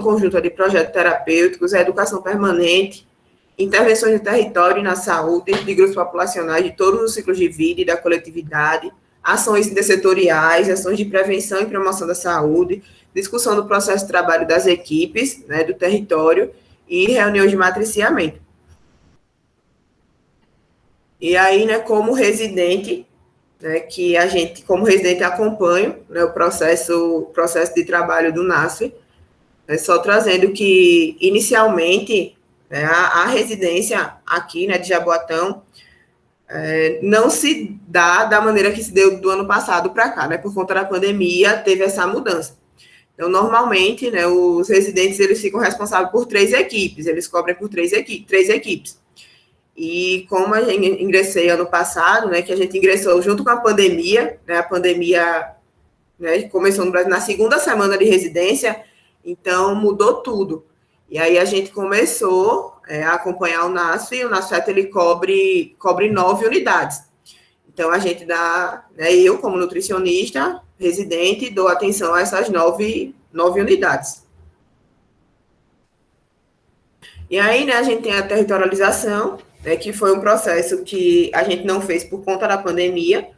conjunta de projetos terapêuticos, a educação permanente, intervenções no território e na saúde, de grupos populacionais de todos os ciclos de vida e da coletividade, ações intersetoriais, ações de prevenção e promoção da saúde, discussão do processo de trabalho das equipes, né, do território e reuniões de matriciamento. E aí, né, como residente, né, que a gente, como residente, acompanha, né, o processo de trabalho do NASF, só trazendo que, inicialmente, né, a residência aqui, né, de Jaboatão, não se dá da maneira que se deu do ano passado para cá, né, por conta da pandemia, teve essa mudança. Então, normalmente, né, os residentes, eles ficam responsáveis por 3 equipes, eles cobrem por 3 equipes. E como a gente ingressei ano passado, né, que a gente ingressou junto com a pandemia, né, a pandemia, né, começou no Brasil na segunda semana de residência, então mudou tudo. E aí a gente começou a acompanhar o NASF, e o NASFET, ele cobre 9 unidades. Então a gente dá, né, eu como nutricionista, residente, dou atenção a essas 9 unidades. E aí, né, a gente tem a territorialização, né, que foi um processo que a gente não fez por conta da pandemia,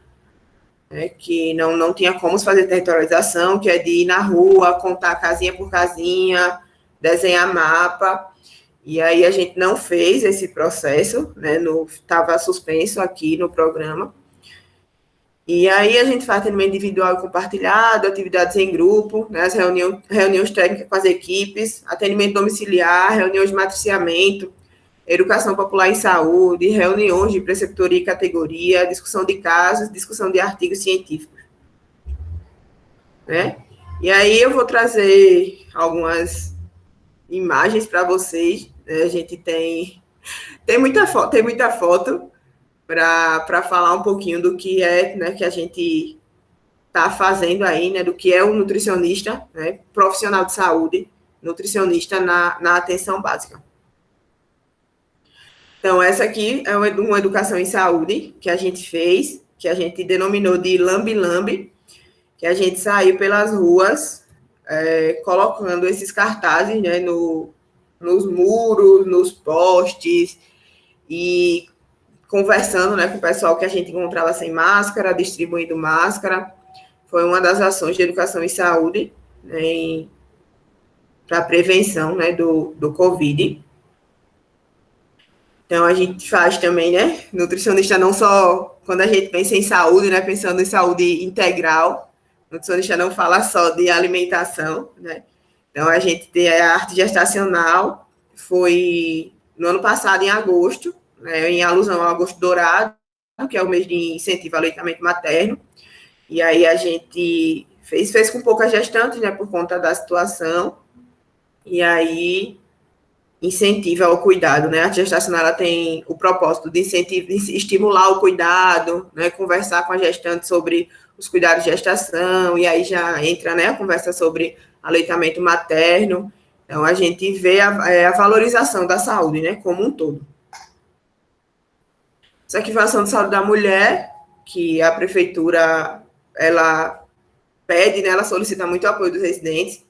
né, que não tinha como fazer territorialização, que é de ir na rua, contar casinha por casinha, desenhar mapa, e aí a gente não fez esse processo, né, estava suspenso aqui no programa. E aí a gente faz atendimento individual e compartilhado, atividades em grupo, né, as reuniões técnicas com as equipes, atendimento domiciliar, reuniões de matriciamento, educação popular em saúde, reuniões de preceptoria e categoria, discussão de casos, discussão de artigos científicos. Né? E aí eu vou trazer algumas imagens para vocês. Né? A gente tem muita foto para falar um pouquinho do que é, né, que a gente está fazendo aí, né, do que é o nutricionista, né, profissional de saúde, nutricionista na atenção básica. Então, essa aqui é uma educação em saúde que a gente fez, que a gente denominou de lambe-lambe, que a gente saiu pelas ruas colocando esses cartazes, né, nos muros, nos postes, e conversando, né, com o pessoal que a gente encontrava sem máscara, distribuindo máscara. Foi uma das ações de educação em saúde, né, para a prevenção, né, do Covid. Então, a gente faz também, né, nutricionista não só, quando a gente pensa em saúde, né, pensando em saúde integral, nutricionista não fala só de alimentação, né. Então, a gente tem a arte gestacional, foi no ano passado, em agosto, né, em alusão ao Agosto Dourado, que é o mês de incentivo ao aleitamento materno, e aí a gente fez com poucas gestantes, né, por conta da situação, e aí incentiva ao cuidado, né, a gestacional ela tem o propósito de estimular o cuidado, né, conversar com a gestante sobre os cuidados de gestação, e aí já entra, né, a conversa sobre aleitamento materno. Então, a gente vê a valorização da saúde, né, como um todo. Essa aqui foi a ação de saúde da mulher, que a prefeitura, ela pede, né, ela solicita muito apoio dos residentes.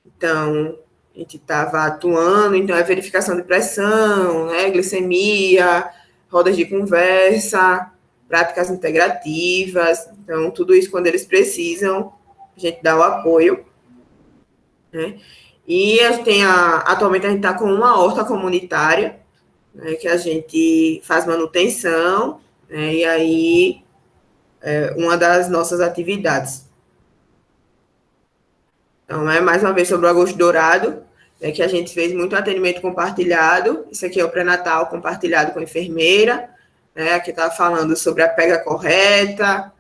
Então, a gente estava atuando, então é verificação de pressão, né, glicemia, rodas de conversa, práticas integrativas. Então, tudo isso, quando eles precisam, a gente dá o apoio. Né? E a gente atualmente a gente está com uma horta comunitária, né, que a gente faz manutenção, né, e aí uma das nossas atividades. Então, mais uma vez sobre o Agosto Dourado, que a gente fez muito atendimento compartilhado. Isso aqui é o pré-natal compartilhado com a enfermeira, né, aqui está falando sobre a pega correta,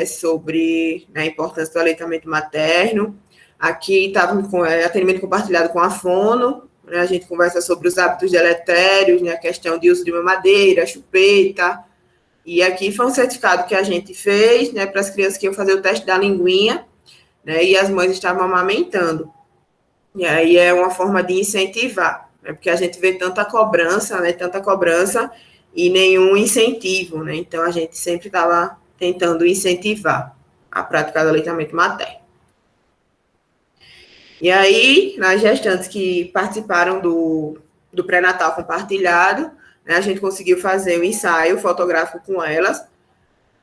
sobre a importância do aleitamento materno. Aqui estava com atendimento compartilhado com a fono, né, a gente conversa sobre os hábitos deletérios, né, a questão de uso de mamadeira, chupeta, e aqui foi um certificado que a gente fez, né, para as crianças que iam fazer o teste da linguinha, né, e as mães estavam amamentando. E aí é uma forma de incentivar, né, porque a gente vê tanta cobrança e nenhum incentivo, né, então a gente sempre estava tentando incentivar a prática do aleitamento materno. E aí, nas gestantes que participaram do pré-natal compartilhado, né, a gente conseguiu fazer o ensaio fotográfico com elas,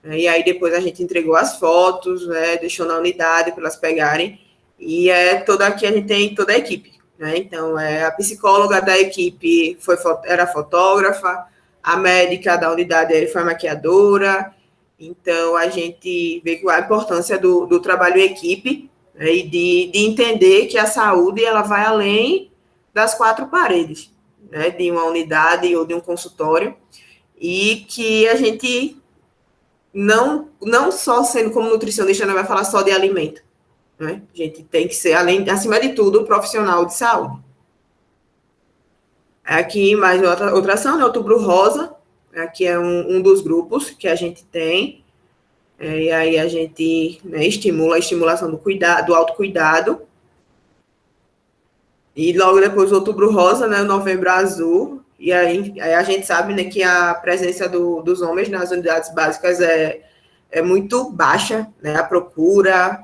né, e aí depois a gente entregou as fotos, né, deixou na unidade para elas pegarem, e toda aqui a gente tem toda a equipe, né, então a psicóloga da equipe era fotógrafa, a médica da unidade foi maquiadora, então a gente vê a importância do trabalho em equipe, né, e de entender que a saúde ela vai além das quatro paredes, né, de uma unidade ou de um consultório, e que a gente não só sendo como nutricionista, não vai falar só de alimento, né? A gente tem que ser, acima de tudo, profissional de saúde. Aqui, mais outra ação, né? Outubro Rosa, aqui é um dos grupos que a gente tem, e aí a gente, né, estimula a estimulação do autocuidado, e logo depois o Outubro Rosa, né, o Novembro Azul, e aí a gente sabe, né, que a presença dos homens nas unidades básicas é muito baixa, né, a procura,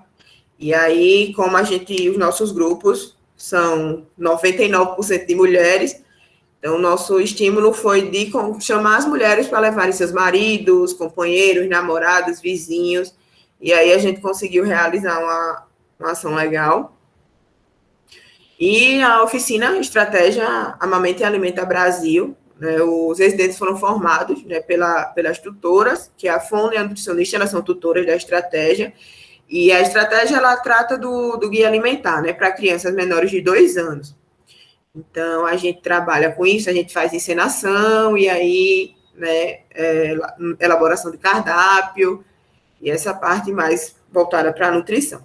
e aí, como os nossos grupos são 99% de mulheres, então o nosso estímulo foi de chamar as mulheres para levarem seus maridos, companheiros, namorados, vizinhos, e aí a gente conseguiu realizar uma ação legal. E a oficina Estratégia Amamenta e Alimenta Brasil, né, os residentes foram formados, né, pelas tutoras, que é a Fono e a nutricionista, elas são tutoras da estratégia, e a estratégia ela trata do guia alimentar, né, para crianças menores de 2 anos. Então, a gente trabalha com isso, a gente faz encenação, e aí, né, elaboração de cardápio, e essa parte mais voltada para a nutrição.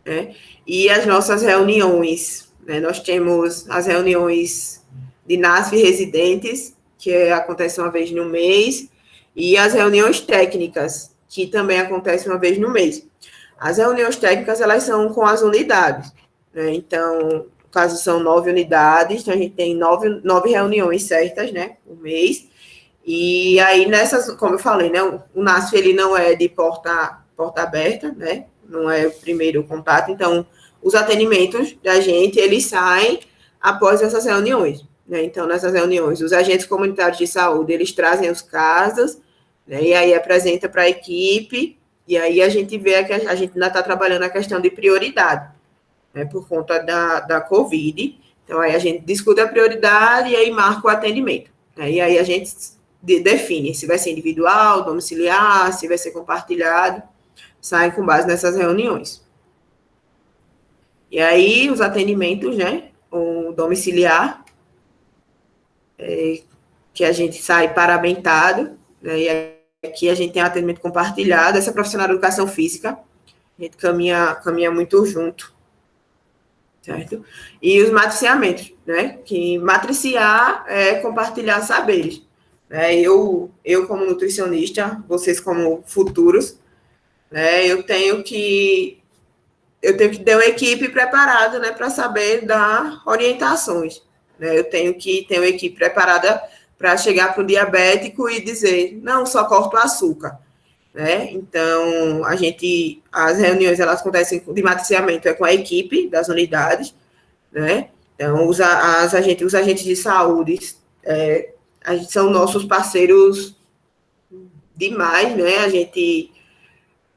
Né? E as nossas reuniões, né? Nós temos as reuniões de NASF residentes, que acontecem uma vez no mês, e as reuniões técnicas, que também acontecem uma vez no mês. As reuniões técnicas, elas são com as unidades, né? Então, no caso, são 9 unidades, então a gente tem 9 reuniões certas, né, por mês, e aí nessas, como eu falei, né, o NASF, ele não é de porta aberta, né, não é o primeiro contato, então os atendimentos da gente, eles saem após essas reuniões, né, então nessas reuniões, os agentes comunitários de saúde, eles trazem os casos, né, e aí apresenta para a equipe, e aí a gente vê que a gente ainda está trabalhando a questão de prioridade, né, por conta da Covid, então aí a gente discute a prioridade e aí marca o atendimento, né, e aí a gente define se vai ser individual, domiciliar, se vai ser compartilhado, sai com base nessas reuniões. E aí, os atendimentos, né, o domiciliar, que a gente sai paramentado, né, e aqui a gente tem atendimento compartilhado, essa profissional de educação física, a gente caminha muito junto, certo? E os matriciamentos, né, que matriciar é compartilhar saberes, né, eu como nutricionista, vocês como futuros, né, eu tenho que ter uma equipe preparada, né, para saber dar orientações, né, eu tenho que ter uma equipe preparada para chegar para o diabético e dizer, não, só corta o açúcar, né, então, as reuniões, elas acontecem de matriciamento, com a equipe das unidades, né, então, os agentes de saúde, são nossos parceiros demais, né, a gente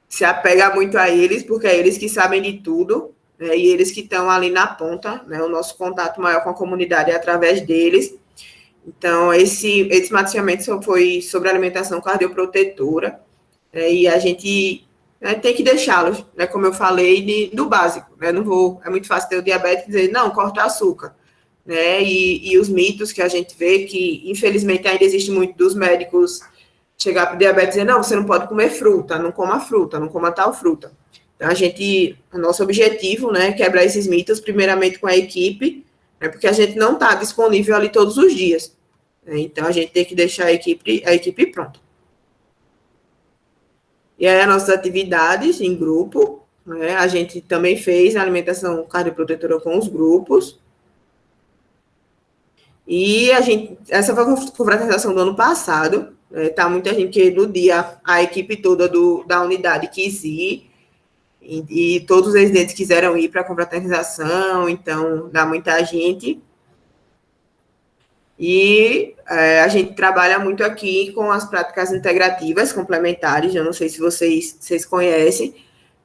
se apega muito a eles, porque é eles que sabem de tudo, né, e eles que estão ali na ponta, né, o nosso contato maior com a comunidade é através deles. Então, esse mapeamento foi sobre alimentação cardioprotetora, né, e a gente, né, tem que deixá-los, né, como eu falei, do básico, né, é muito fácil ter o diabetes e dizer, não, corta açúcar, né, e os mitos que a gente vê, que infelizmente ainda existe muito dos médicos chegar para o diabetes e dizer, não, você não pode comer fruta, não coma tal fruta. Então, o nosso objetivo, né, é quebrar esses mitos, primeiramente com a equipe, né, porque a gente não está disponível ali todos os dias. Né, então, a gente tem que deixar a equipe pronta. E aí, as nossas atividades em grupo, né, a gente também fez a alimentação cardioprotetora com os grupos, e essa foi a confraternização do ano passado, tá muita gente que no dia a equipe toda da unidade quis ir, e todos os residentes quiseram ir para a confraternização, então dá muita gente. E a gente trabalha muito aqui com as práticas integrativas complementares, eu não sei se vocês conhecem,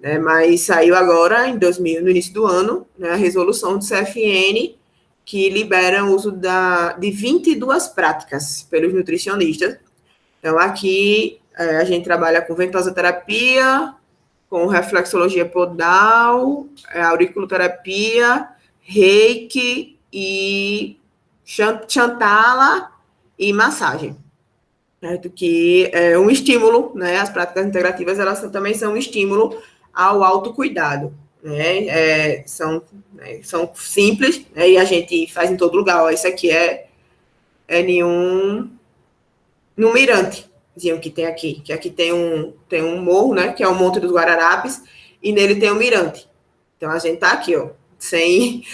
né, mas saiu agora, no início do ano, né, a resolução do CFN, que libera o uso de 22 práticas pelos nutricionistas. Então, aqui a gente trabalha com ventosoterapia, com reflexologia podal, auriculoterapia, reiki e chantala e massagem. Certo? Que é um estímulo, né? As práticas integrativas, elas também são um estímulo ao autocuidado, né? São simples, né? E a gente faz em todo lugar. Ó, isso aqui é no Mirante, diziam que tem aqui, que aqui tem um morro, né? Que é o Monte dos Guararapes, e nele tem um mirante. Então a gente tá aqui, ó, sem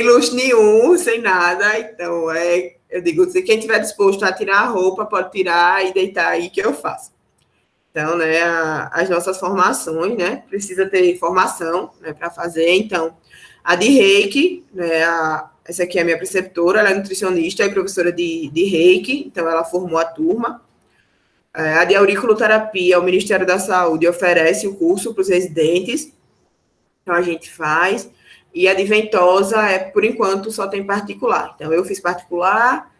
luxo nenhum, sem nada. Então, eu digo, se quem tiver disposto a tirar a roupa, pode tirar e deitar aí que eu faço. Então, né, as nossas formações, né, precisa ter formação, né, para fazer. Então, a de Reiki, né, essa aqui é a minha preceptora, ela é nutricionista e professora de Reiki, então ela formou a turma. A de auriculoterapia, o Ministério da Saúde oferece o curso para os residentes, então a gente faz. E a de ventosa, por enquanto, só tem particular. Então, eu fiz particular,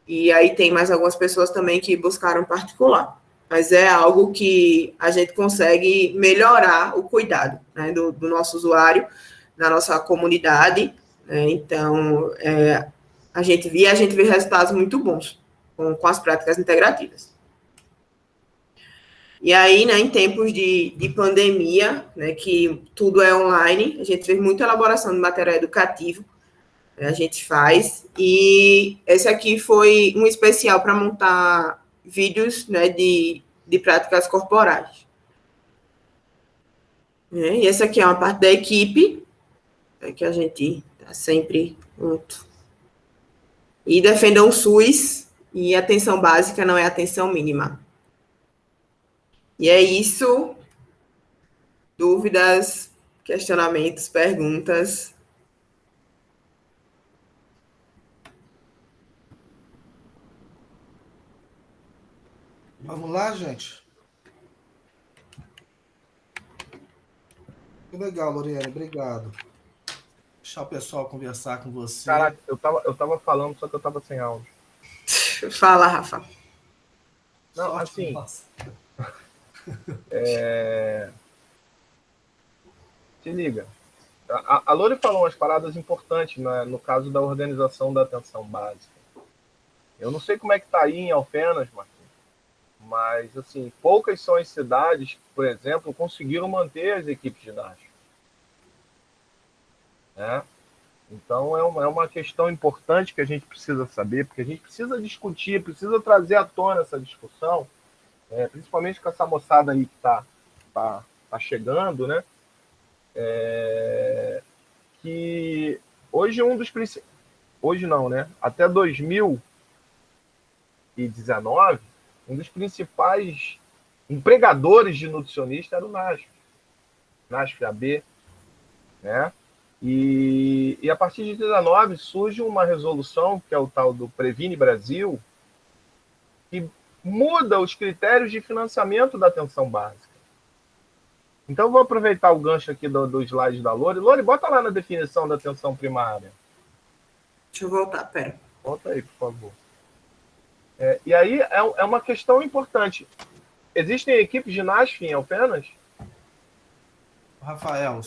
e aí tem mais algumas pessoas também que buscaram particular. Mas é algo que a gente consegue melhorar o cuidado, né, do nosso usuário, na nossa comunidade, né? Então, a gente vê resultados muito bons com as práticas integrativas. E aí, né, em tempos de pandemia, né, que tudo é online, a gente fez muita elaboração de material educativo, né, a gente faz, e esse aqui foi um especial para montar vídeos, né, de práticas corporais. E essa aqui é uma parte da equipe, né, que a gente está sempre junto. E defendam o SUS, e atenção básica não é atenção mínima. E é isso. Dúvidas, questionamentos, perguntas? Vamos lá, gente? Que legal, Loriane, obrigado. Deixar o pessoal conversar com você. Caraca, eu tava falando, só que eu tava sem áudio. Fala, Rafa. Não, assim, se liga. A Lori falou umas paradas importantes, né, no caso da organização da atenção básica. Eu não sei como é que tá aí em Alfenas, Marquinhos, mas, assim, poucas são as cidades que, por exemplo, conseguiram manter as equipes de ginástica. Né? Então, é uma questão importante que a gente precisa saber, porque a gente precisa discutir, precisa trazer à tona essa discussão, principalmente com essa moçada aí que tá chegando, né? Que hoje hoje não, né? Até 2019, um dos principais empregadores de nutricionista era o NASF AB, né? E a partir de 2019 surge uma resolução, que é o tal do Previne Brasil, que muda os critérios de financiamento da atenção básica. Então, vou aproveitar o gancho aqui do slide da Lori. Lori, bota lá na definição da atenção primária. Deixa eu voltar, pera. Volta aí, por favor. E aí é uma questão importante. Existem equipes de NASF em Alfenas? Rafael,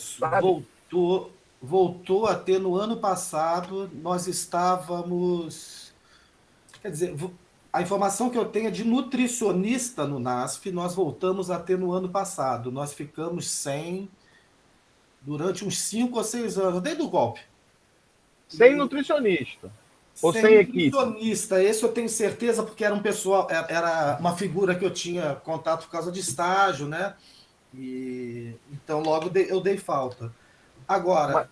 voltou a ter no ano passado, nós estávamos... Quer dizer, a informação que eu tenho é de nutricionista no NASF, nós voltamos a ter no ano passado. Nós ficamos sem durante uns 5 ou 6 anos, desde o golpe. Sem nutricionista? Ou sem equipe? Nutricionista, esse eu tenho certeza, porque era um pessoal, era uma figura que eu tinha contato por causa de estágio, né? E então logo eu dei falta. Agora,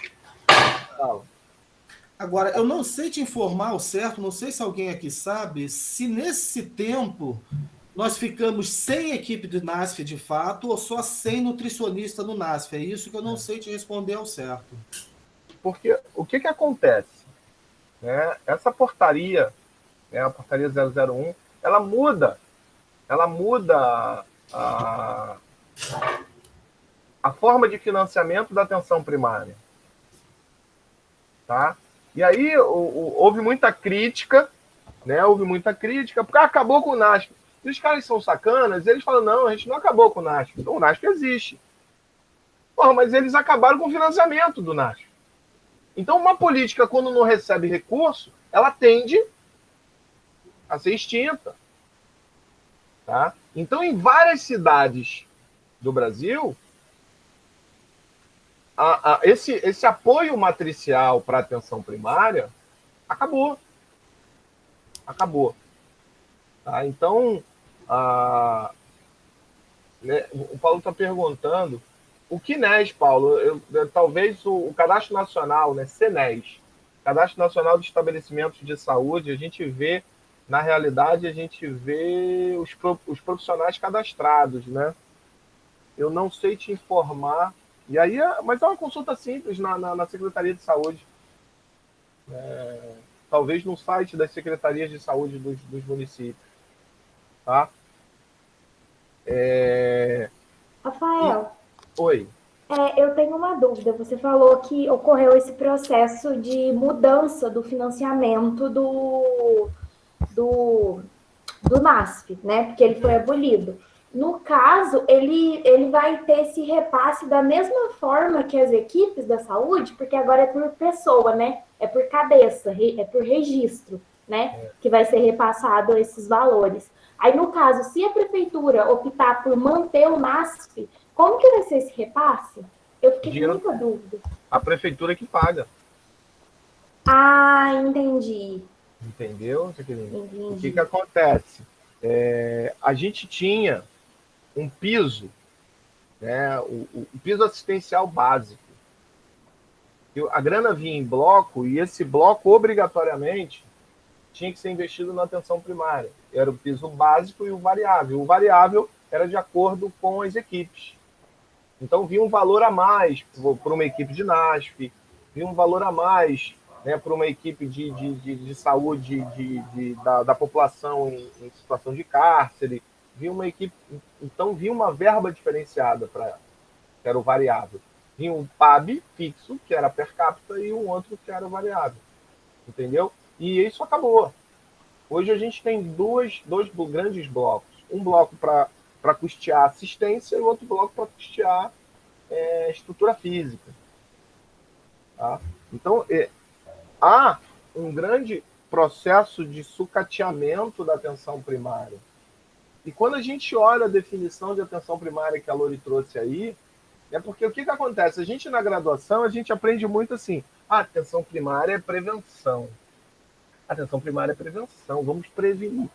eu não sei te informar ao certo, não sei se alguém aqui sabe, se nesse tempo nós ficamos sem equipe de NASF de fato ou só sem nutricionista no NASF? É isso que eu não sei te responder ao certo. Porque o que acontece? Né? Essa portaria, né, a portaria 001, ela muda a, a forma de financiamento da atenção primária. Tá? E aí houve muita crítica, né? Houve muita crítica, porque acabou com o NASF. E os caras são sacanas, eles falam, não, a gente não acabou com o NASF. Então o NASF existe. Porra, mas eles acabaram com o financiamento do NASF. Então uma política, quando não recebe recurso, ela tende a ser extinta. Tá? Então, em várias cidades do Brasil, esse apoio matricial para a atenção primária acabou. Acabou. Tá? Então, né, o Paulo está perguntando o que NES, Paulo? Talvez o Cadastro Nacional, né, CNES, Cadastro Nacional de Estabelecimentos de Saúde, a gente vê, na realidade, a gente vê os profissionais cadastrados, né? Eu não sei te informar. E aí, mas é uma consulta simples na Secretaria de Saúde. Talvez no site das Secretarias de Saúde dos municípios. Tá? Rafael, Oi. eu tenho uma dúvida. Você falou que ocorreu esse processo de mudança do financiamento do NASF, né? Porque ele foi abolido. No caso, ele vai ter esse repasse da mesma forma que as equipes da saúde, porque agora é por pessoa, né? É por cabeça, é por registro, né? Que vai ser repassado esses valores. Aí, no caso, se a prefeitura optar por manter o NASF, como que vai ser esse repasse? Eu fiquei com muita dúvida. A prefeitura que paga. Ah, entendi. Entendeu, Jaqueline? O que acontece? A gente tinha um piso, né, o piso assistencial básico. A grana vinha em bloco e esse bloco, obrigatoriamente, tinha que ser investido na atenção primária. Era o piso básico e o variável. O variável era de acordo com as equipes. Então, vinha um valor a mais para uma equipe de NASF, vinha um valor a mais, né, para uma equipe de saúde da população em situação de cárcere. Vinha uma equipe, então, vinha uma verba diferenciada que era o variável. Vinha um PAB fixo, que era per capita, e um outro que era variável. Entendeu? E isso acabou. Hoje a gente tem dois grandes blocos. Um bloco para custear assistência e outro bloco para custear estrutura física. Tá? Então, há um grande processo de sucateamento da atenção primária. E quando a gente olha a definição de atenção primária que a Lori trouxe aí, é porque o que acontece? A gente, na graduação, a gente aprende muito assim, a atenção primária é prevenção. A atenção primária é prevenção, vamos prevenir.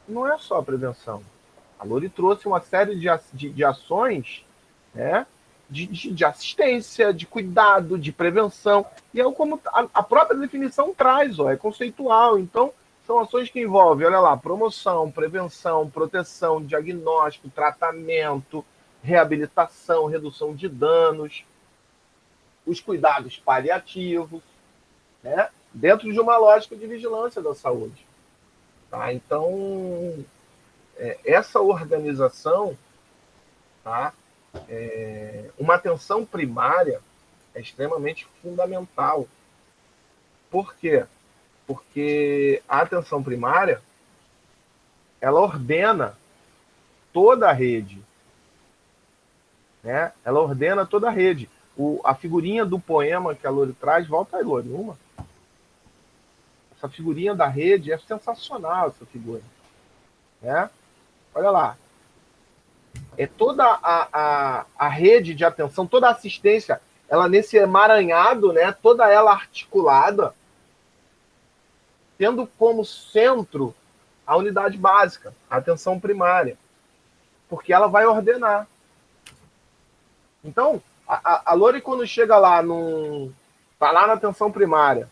Não é só prevenção. A Lori trouxe uma série de ações, né, de assistência, de cuidado, de prevenção. E é como a própria definição traz, é conceitual. Então, são ações que envolvem, olha lá, promoção, prevenção, proteção, diagnóstico, tratamento, reabilitação, redução de danos, os cuidados paliativos, né, dentro de uma lógica de vigilância da saúde. Tá? Então, essa organização, tá? Uma atenção primária é extremamente fundamental. Por quê? Porque a atenção primária, ela ordena toda a rede. Né? Ela ordena toda a rede. A figurinha do poema que a Lori traz, volta aí, Lori, uma. Essa figurinha da rede é sensacional, essa figura. Né? Olha lá. É toda a rede de atenção, toda a assistência, ela nesse emaranhado, né, toda ela articulada, tendo como centro a unidade básica, a atenção primária, porque ela vai ordenar. Então, a Lori, quando chega lá, tá lá na atenção primária,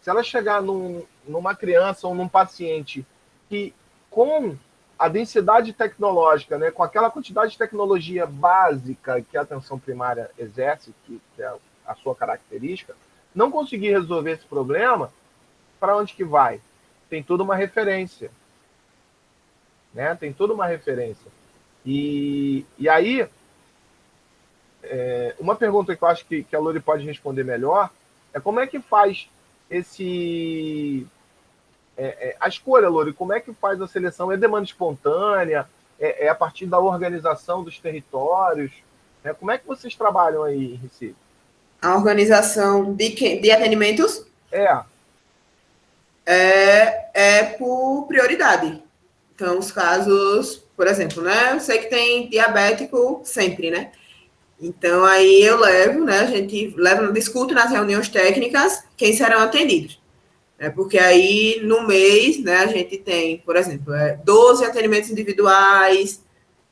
se ela chegar numa criança ou num paciente que, com a densidade tecnológica, né, com aquela quantidade de tecnologia básica que a atenção primária exerce, que é a sua característica, não conseguir resolver esse problema, para onde que vai? Tem toda uma referência. Né? Tem toda uma referência. E aí, uma pergunta que eu acho que a Lori pode responder melhor é como é que faz a escolha, Lori, como é que faz a seleção? É demanda espontânea? É a partir da organização dos territórios? Né? Como é que vocês trabalham aí em Recife? A organização de atendimentos é por prioridade. Então, os casos, por exemplo, né? Eu sei que tem diabético sempre, né? Então, aí eu levo, né? A gente discute nas reuniões técnicas quem serão atendidos. Porque aí, no mês, né, a gente tem, por exemplo, 12 atendimentos individuais,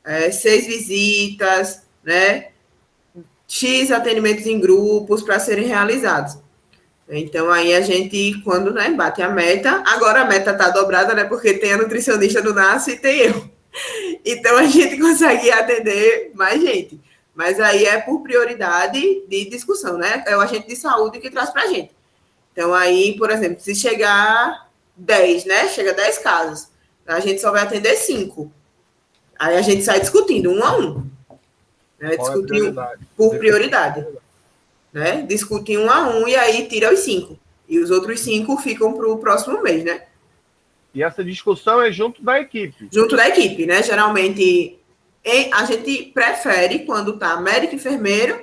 6 visitas, né? X atendimentos em grupos para serem realizados. Então, aí a gente, quando, né, bate a meta, agora a meta está dobrada, né, porque tem a nutricionista do NASF e tem eu. Então, a gente consegue atender mais gente. Mas aí é por prioridade de discussão, né? É o agente de saúde que traz para a gente. Então, aí, por exemplo, se chegar 10, né? Chega 10 casos, a gente só vai atender 5. Aí a gente sai discutindo um a um. Né? Discutir por prioridade. Né? Discutir um a um e aí tira os 5. E os outros 5 ficam para o próximo mês, né? E essa discussão é junto da equipe? Junto da equipe, né? Geralmente, a gente prefere quando está médico e enfermeiro,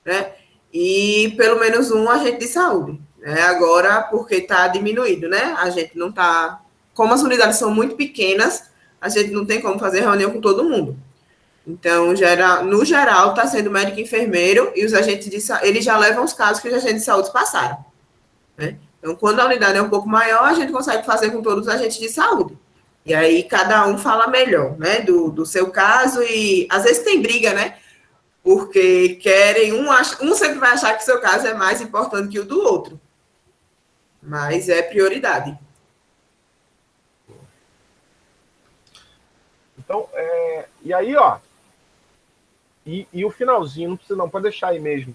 né? E pelo menos um agente de saúde. Né? Agora, porque está diminuído, né? A gente não está... Como as unidades são muito pequenas, a gente não tem como fazer reunião com todo mundo. Então, no geral, está sendo médico e enfermeiro e os agentes de saúde, eles já levam os casos que os agentes de saúde passaram. Né? Então, quando a unidade é um pouco maior, a gente consegue fazer com todos os agentes de saúde. E aí, cada um fala melhor, né, do seu caso e, às vezes, tem briga, né? Porque um sempre vai achar que o seu caso é mais importante que o do outro. Mas é prioridade. Então, e aí, ó, e o finalzinho, não precisa não, pode deixar aí mesmo.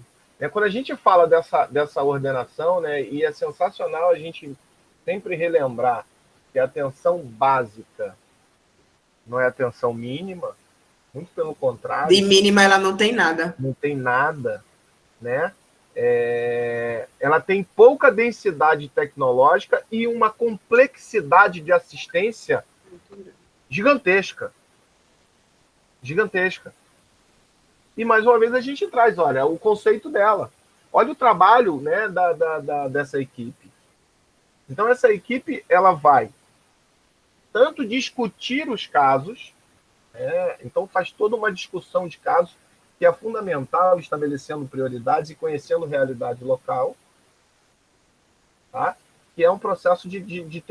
Quando a gente fala dessa ordenação, né, e é sensacional a gente sempre relembrar que a atenção básica não é atenção mínima, muito pelo contrário. De mínima ela não tem nada. Não tem nada, né? Ela tem pouca densidade tecnológica e uma complexidade de assistência gigantesca. Gigantesca. E, mais uma vez, a gente traz, olha, o conceito dela. Olha o trabalho, né, dessa equipe. Então, essa equipe, ela vai tanto discutir os casos, então faz toda uma discussão de casos, que é fundamental, estabelecendo prioridades e conhecendo realidade local, tá? Que é um processo de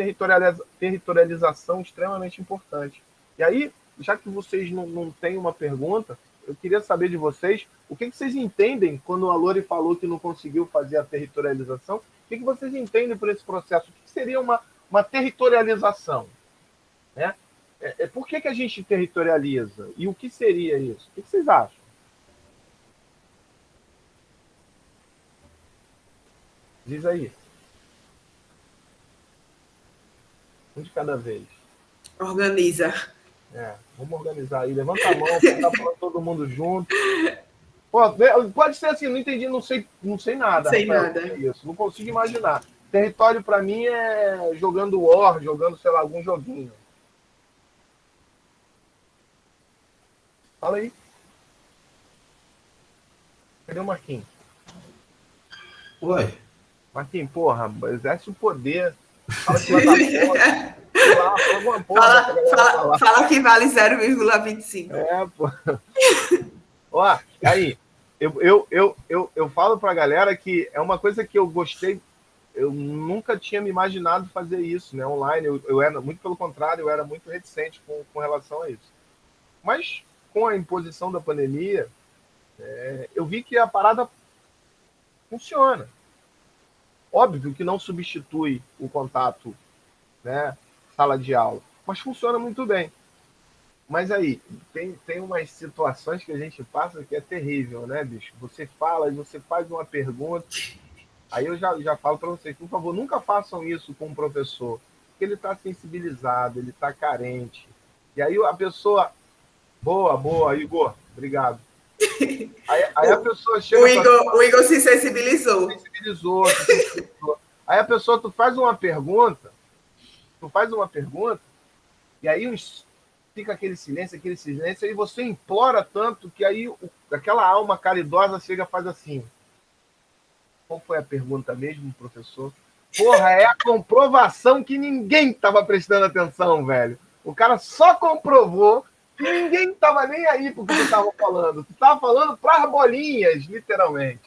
territorialização extremamente importante. E aí, já que vocês não têm uma pergunta, eu queria saber de vocês, o que vocês entendem quando a Lori falou que não conseguiu fazer a territorialização? O que vocês entendem por esse processo? O que seria uma territorialização? Né? Por que a gente territorializa? E o que seria isso? O que vocês acham? Diz aí. Um de cada vez. Organiza. Vamos organizar aí. Levanta a mão, tá falando todo mundo junto. Pô, pode ser assim, não entendi, não sei nada. Sei Rafael, nada. é isso, não consigo imaginar. Território, para mim, é jogando War, jogando, sei lá, algum joguinho. Fala aí. Cadê o Marquinhos? Oi. Marquinhos, porra, exerce o poder. Fala que vai dar porra. Fala que vale 0,25. Pô. Ó, aí, eu falo pra galera que é uma coisa que eu gostei, eu nunca tinha me imaginado fazer isso, né, online. Eu era, muito pelo contrário, eu era muito reticente com relação a isso. Mas, com a imposição da pandemia, eu vi que a parada funciona. Óbvio que não substitui o contato, né, sala de aula, mas funciona muito bem. Mas aí, tem umas situações que a gente passa que é terrível, né, bicho? Você fala, você faz uma pergunta, aí eu já falo para vocês, por favor, nunca façam isso com um professor, porque ele está sensibilizado, ele está carente. E aí a pessoa, boa, Igor, obrigado. Aí a pessoa chega... O Igor se sensibilizou. Se sensibilizou. Aí a pessoa, tu faz uma pergunta, e aí fica aquele silêncio, e você implora tanto que aí aquela alma caridosa chega e faz assim. Qual foi a pergunta mesmo, professor? Porra, é a comprovação que ninguém estava prestando atenção, velho. O cara só comprovou que ninguém estava nem aí pro que tu estava falando. Tu estava falando para as bolinhas, literalmente.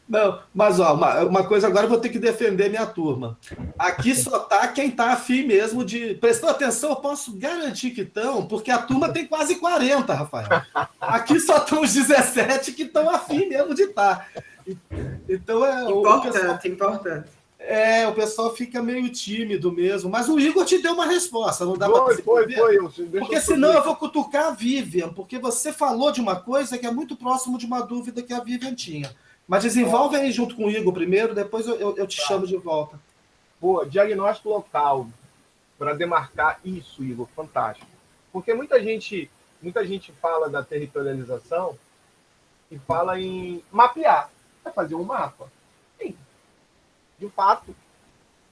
Não, mas ó, uma coisa agora eu vou ter que defender minha turma. Aqui só tá quem tá afim mesmo de... Prestou atenção, eu posso garantir que estão, porque a turma tem quase 40, Rafael. Aqui só estão os 17 que estão afim mesmo de estar. Então Importante. O pessoal fica meio tímido mesmo, mas o Igor te deu uma resposta, não dá Foi, para você porque senão eu vou cutucar a Vivian, porque você falou de uma coisa que é muito próximo de uma dúvida que a Vivian tinha. Mas desenvolve aí junto com o Igor primeiro, depois eu te chamo de volta. Pô, diagnóstico local, para demarcar isso, Igor, fantástico. Porque muita gente fala da territorialização e fala em mapear. Vai fazer um mapa. Sim, de fato,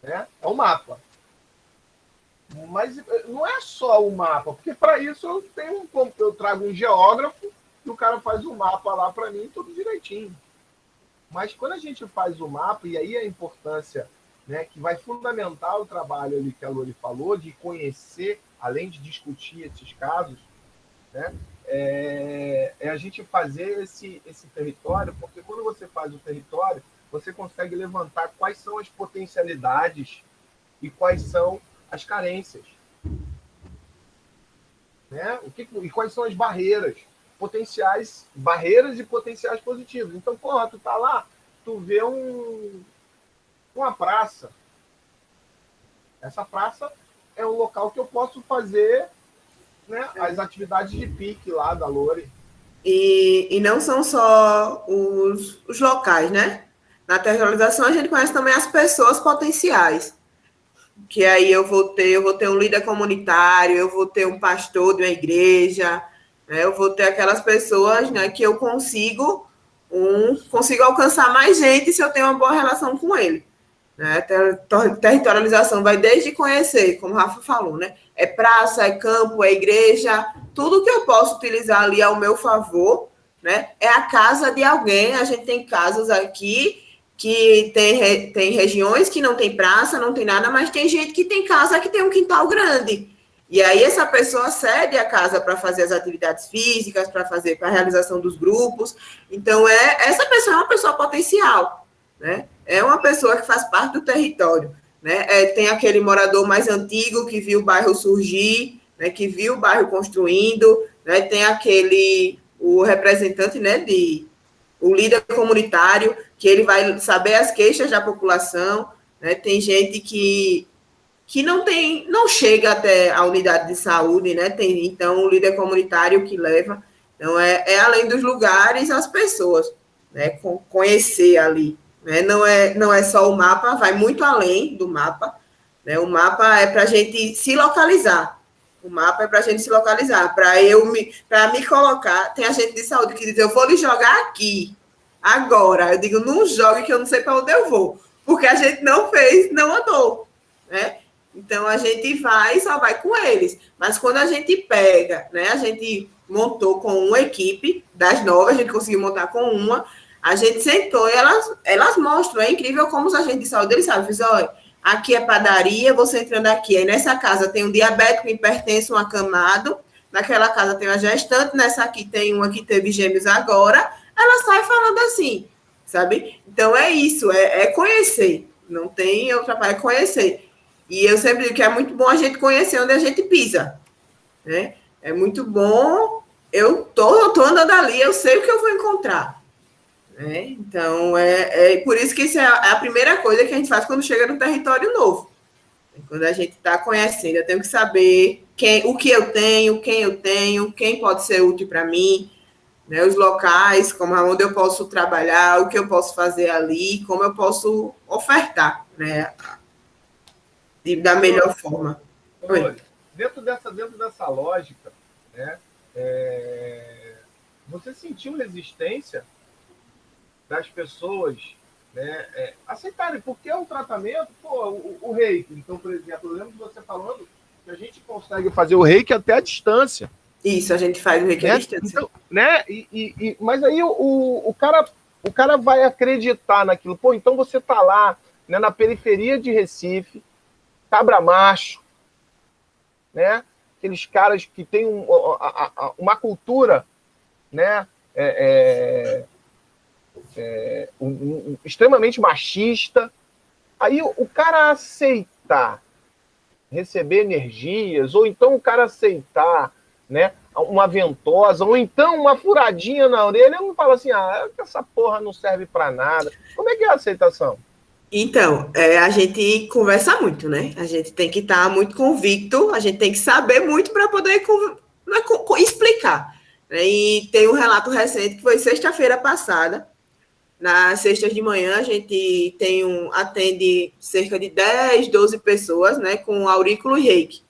né? É um mapa. Mas não é só o mapa, porque para isso eu trago um geógrafo e o cara faz um mapa lá para mim, tudo direitinho. Mas quando a gente faz o mapa, e aí a importância, né, que vai fundamentar o trabalho ali que a Lori falou, de conhecer, além de discutir esses casos, né, é a gente fazer esse território, porque quando você faz o território, você consegue levantar quais são as potencialidades e quais são as carências. Né? E quais são as barreiras e potenciais positivos. Então, porra, tu tá lá, tu vê uma praça. Essa praça é um local que eu posso fazer, né, as atividades de pique lá da Lori. E não são só os locais, né? Na territorialização, a gente conhece também as pessoas potenciais. Que aí eu vou ter um líder comunitário, eu vou ter um pastor de uma igreja, né? Eu vou ter aquelas pessoas, né, que eu consigo alcançar mais gente se eu tenho uma boa relação com ele. Né? Territorialização vai desde conhecer, como o Rafa falou, né? É praça, é campo, é igreja, tudo que eu posso utilizar ali ao meu favor, né? É a casa de alguém. A gente tem casas aqui que tem regiões que não tem praça, não tem nada, mas tem gente que tem casa que tem um quintal grande. E aí essa pessoa cede a casa para fazer as atividades físicas, para a realização dos grupos. Então, essa pessoa é uma pessoa potencial, né? É uma pessoa que faz parte do território, né? Tem aquele morador mais antigo que viu o bairro surgir, né? Que viu o bairro construindo, né? Tem o representante, né? O líder comunitário, que ele vai saber as queixas da população, né? Tem gente que não chega até a unidade de saúde, né? Tem, então, o líder comunitário que leva. Então, além dos lugares, as pessoas, né? Conhecer ali. Né? Não é só o mapa, vai muito além do mapa. Né? O mapa é para a gente se localizar. Para me colocar. Tem agente de saúde que diz: eu vou lhe jogar aqui, agora. Eu digo: não jogue, que eu não sei para onde eu vou, porque a gente não andou. Né? Então a gente só vai com eles. Mas quando a gente pega, né? A gente montou com uma equipe das 9, a gente conseguiu montar com uma. A gente sentou e elas mostram. É incrível como os agentes de saúde, eles sabem: olha, aqui é padaria, você entrando aqui, aí nessa casa tem um diabético, um hipertenso, um acamado, naquela casa tem uma gestante, nessa aqui tem uma que teve gêmeos agora. Ela sai falando assim, sabe? Então é isso, é conhecer. Não tem outra parte, é conhecer. E eu sempre digo que é muito bom a gente conhecer onde a gente pisa. Né? É muito bom. Eu tô andando ali, eu sei o que eu vou encontrar. Então, por isso que isso é a primeira coisa que a gente faz quando chega no território novo. Quando a gente está conhecendo, eu tenho que saber o que eu tenho, quem pode ser útil para mim, né, os locais, como onde eu posso trabalhar, o que eu posso fazer ali, como eu posso ofertar, né, da melhor forma. Dentro dessa lógica, né, você sentiu resistência das pessoas, né, aceitarem, porque é um tratamento, o reiki. Então, por exemplo, eu lembro de você falando que a gente consegue fazer o reiki até a distância. Isso, a gente faz o reiki à distância. Então, né, mas aí o cara vai acreditar naquilo. Pô, então você está lá, né, na periferia de Recife, Cabra Macho, né, aqueles caras que têm uma cultura, né, extremamente machista. Aí o cara aceitar receber energias, ou então o cara aceitar, né, uma ventosa, ou então uma furadinha na orelha, eu não falo assim, essa porra não serve para nada. Como é que é a aceitação? Então, a gente conversa muito, né? A gente tem que estar muito convicto, a gente tem que saber muito para poder explicar. Né? E tem um relato recente que foi sexta-feira passada. Nas sextas de manhã, a gente atende cerca de 10, 12 pessoas, né, com aurículo e reiki.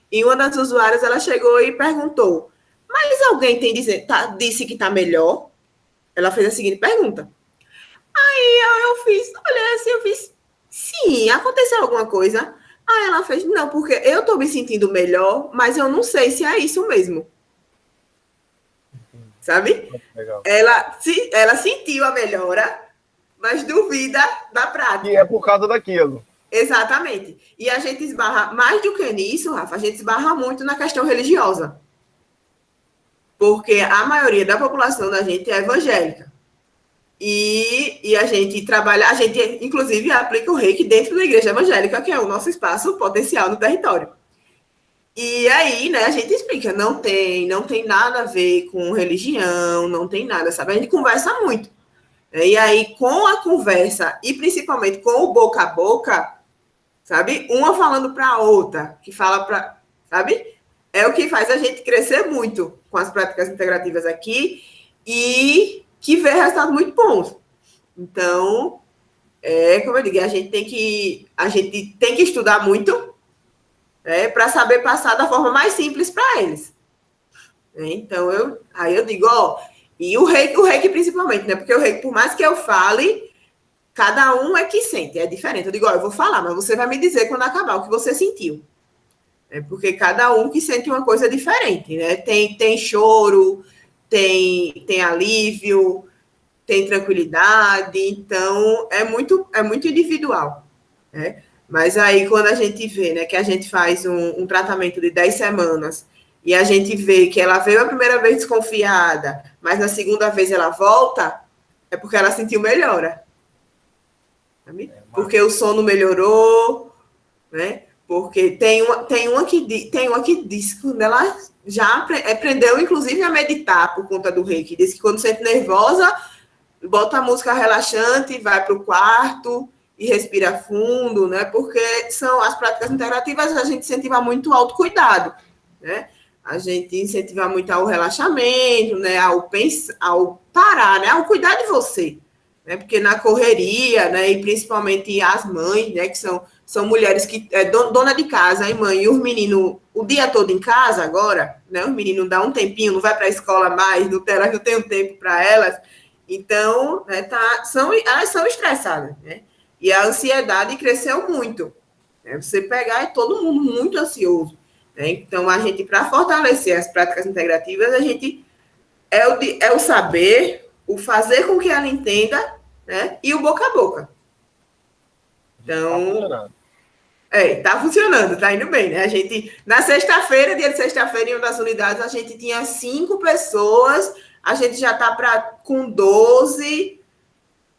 E uma das usuárias, ela chegou e perguntou, mas alguém disse que está melhor? Ela fez a seguinte pergunta. Aí eu fiz, sim, aconteceu alguma coisa? Aí ela fez, não, porque eu estou me sentindo melhor, mas eu não sei se é isso mesmo. Sabe? Legal. Ela sentiu a melhora, mas duvida da prática. E é por causa daquilo. Exatamente. E a gente esbarra, mais do que nisso, Rafa, a gente esbarra muito na questão religiosa. Porque a maioria da população da gente é evangélica. E a gente trabalha, a gente inclusive aplica o reiki dentro da igreja evangélica, que é o nosso espaço potencial no território. E aí, né, a gente explica, não tem nada a ver com religião, não tem nada, sabe? A gente conversa muito. E aí, com a conversa, e principalmente com o boca a boca, sabe? Uma falando para a outra, que fala para, sabe? É o que faz a gente crescer muito com as práticas integrativas aqui e que vê resultados muito bons. Então, como eu digo, a gente tem que estudar muito, para saber passar da forma mais simples para eles. Então, eu digo, e o reiki principalmente, né? Porque o reiki, por mais que eu fale, cada um é que sente, é diferente. Eu digo, eu vou falar, mas você vai me dizer quando acabar o que você sentiu. Porque cada um que sente uma coisa diferente, né? Tem choro, tem alívio, tem tranquilidade, então é muito individual, né? Mas aí, quando a gente vê, né, que a gente faz um tratamento de 10 semanas e a gente vê que ela veio a primeira vez desconfiada, mas na segunda vez ela volta, é porque ela sentiu melhora. Sabe? Porque o sono melhorou, né? Porque tem uma que diz que quando ela já aprendeu, inclusive, a meditar por conta do reiki. Diz que quando sente nervosa, bota a música relaxante, vai para o quarto e respira fundo, né? Porque são as práticas integrativas, a gente incentiva muito o autocuidado, né? A gente incentiva muito ao relaxamento, né? Ao parar, né? Ao cuidar de você, né? Porque na correria, né? E principalmente as mães, né? Que são mulheres que dona de casa e mãe, e os meninos o dia todo em casa agora, né? Os meninos dão um tempinho, não vai para a escola mais, não tem um tempo para elas. Então, né, elas são estressadas, né? E a ansiedade cresceu muito. Né? Você pegar, é todo mundo muito ansioso. Né? Então, a gente, para fortalecer as práticas integrativas, a gente é o saber, o fazer com que ela entenda, né? E o boca a boca. Então, tá funcionando, tá indo bem, né? A gente, na sexta-feira, dia de sexta-feira, em uma das unidades, a gente tinha 5 pessoas, a gente já tá com 12,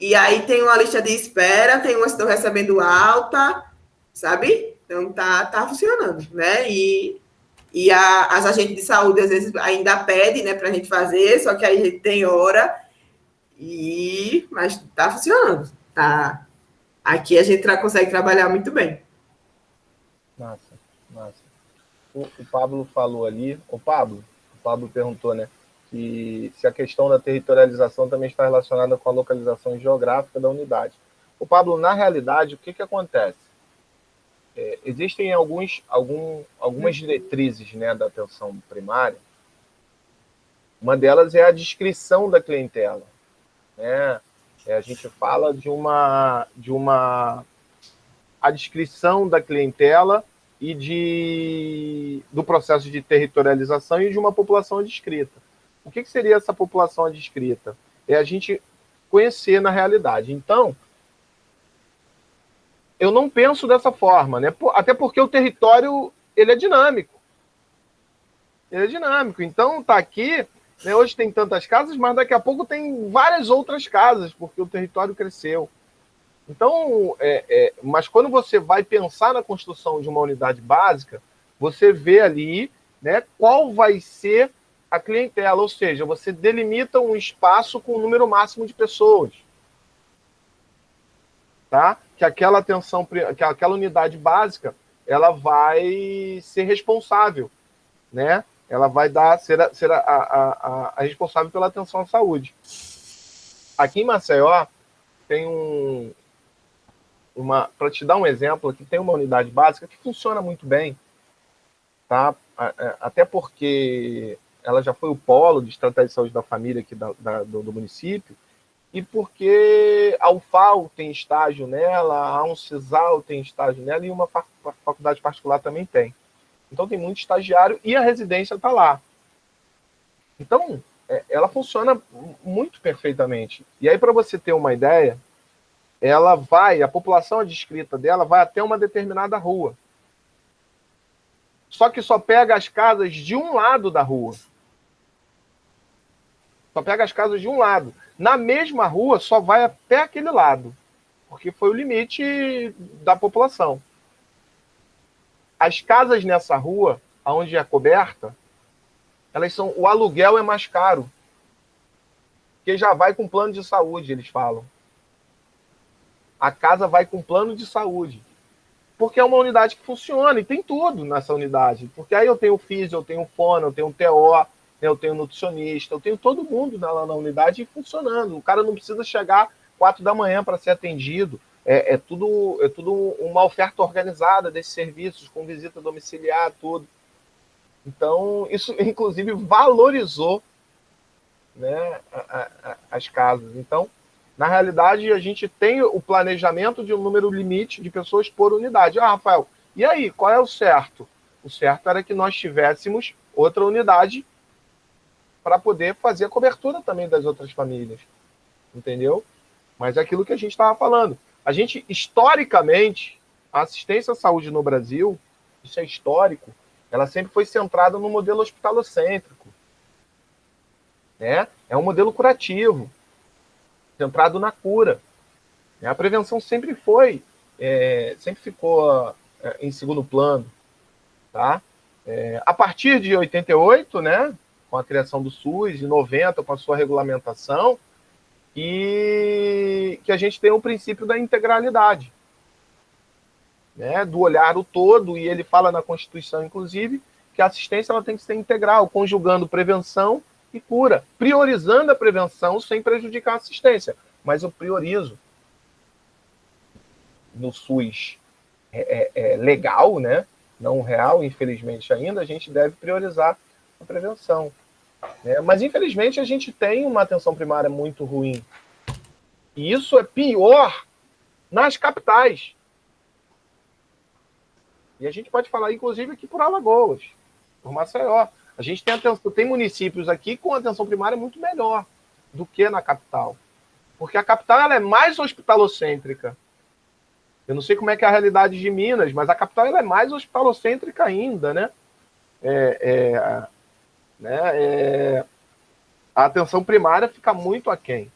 e aí tem uma lista de espera, tem umas que estão recebendo alta, sabe? Então tá funcionando, né? E as agentes de saúde, às vezes, ainda pedem, né, pra gente fazer, só que aí a gente tem hora, mas tá funcionando, tá? Aqui a gente consegue trabalhar muito bem. Massa, massa. O Pablo falou ali, o Pablo perguntou, né, que se a questão da territorialização também está relacionada com a localização geográfica da unidade. O Pablo, na realidade, o que acontece? Existem algumas diretrizes, né, da atenção primária. Uma delas é a descrição da clientela, né? A gente fala a descrição da clientela e do processo de territorialização e de uma população descrita. O que seria essa população descrita? É a gente conhecer na realidade. Então, eu não penso dessa forma, né? Até porque o território ele é dinâmico. Ele é dinâmico. Então, tá aqui, né? Hoje tem tantas casas, mas daqui a pouco tem várias outras casas, porque o território cresceu. Então, mas quando você vai pensar na construção de uma unidade básica, você vê ali, né, qual vai ser a clientela, ou seja, você delimita um espaço com um número máximo de pessoas. Tá? Que aquela unidade básica, ela vai ser responsável, né? Ela vai ser a responsável pela atenção à saúde. Aqui em Maceió, tem para te dar um exemplo, aqui tem uma unidade básica que funciona muito bem, tá? Até porque ela já foi o polo de estratégia de saúde da família aqui do município, e porque a UFAL tem estágio nela, a UNCISAL tem estágio nela, e uma faculdade particular também tem. Então tem muito estagiário e a residência está lá. Então, ela funciona muito perfeitamente. E aí, para você ter uma ideia, a população descrita dela vai até uma determinada rua. Só que só pega as casas de um lado da rua. Só pega as casas de um lado. Na mesma rua, só vai até aquele lado, porque foi o limite da população. As casas nessa rua, onde é coberta, o aluguel é mais caro, porque já vai com plano de saúde, eles falam. A casa vai com plano de saúde, porque é uma unidade que funciona, e tem tudo nessa unidade, porque aí eu tenho físio, eu tenho fono, eu tenho TO, eu tenho nutricionista, eu tenho todo mundo lá na unidade funcionando. O cara não precisa chegar 4 da manhã para ser atendido. É tudo uma oferta organizada desses serviços, com visita domiciliar, tudo. Então, isso, inclusive, valorizou, né, as casas. Então, na realidade, a gente tem o planejamento de um número limite de pessoas por unidade. Ah, Rafael, e aí, qual é o certo? O certo era que nós tivéssemos outra unidade para poder fazer a cobertura também das outras famílias. Entendeu? Mas é aquilo que a gente estava falando. A gente, historicamente, a assistência à saúde no Brasil, isso é histórico, ela sempre foi centrada no modelo hospitalocêntrico. Né? É um modelo curativo, centrado na cura. A prevenção sempre ficou em segundo plano. Tá? A partir de 88, né, com a criação do SUS, em 90, com a sua regulamentação, e que a gente tem o princípio da integralidade, né, do olhar o todo, e ele fala na Constituição, inclusive, que a assistência ela tem que ser integral, conjugando prevenção e cura, priorizando a prevenção sem prejudicar a assistência. Mas eu priorizo no SUS legal, né, não real, infelizmente ainda, a gente deve priorizar a prevenção. Mas, infelizmente, a gente tem uma atenção primária muito ruim. E isso é pior nas capitais. E a gente pode falar, inclusive, aqui por Alagoas, por Maceió. A gente tem municípios aqui com atenção primária muito melhor do que na capital. Porque a capital ela é mais hospitalocêntrica. Eu não sei como é que é a realidade de Minas, mas a capital ela é mais hospitalocêntrica ainda, né? A atenção primária fica muito aquém.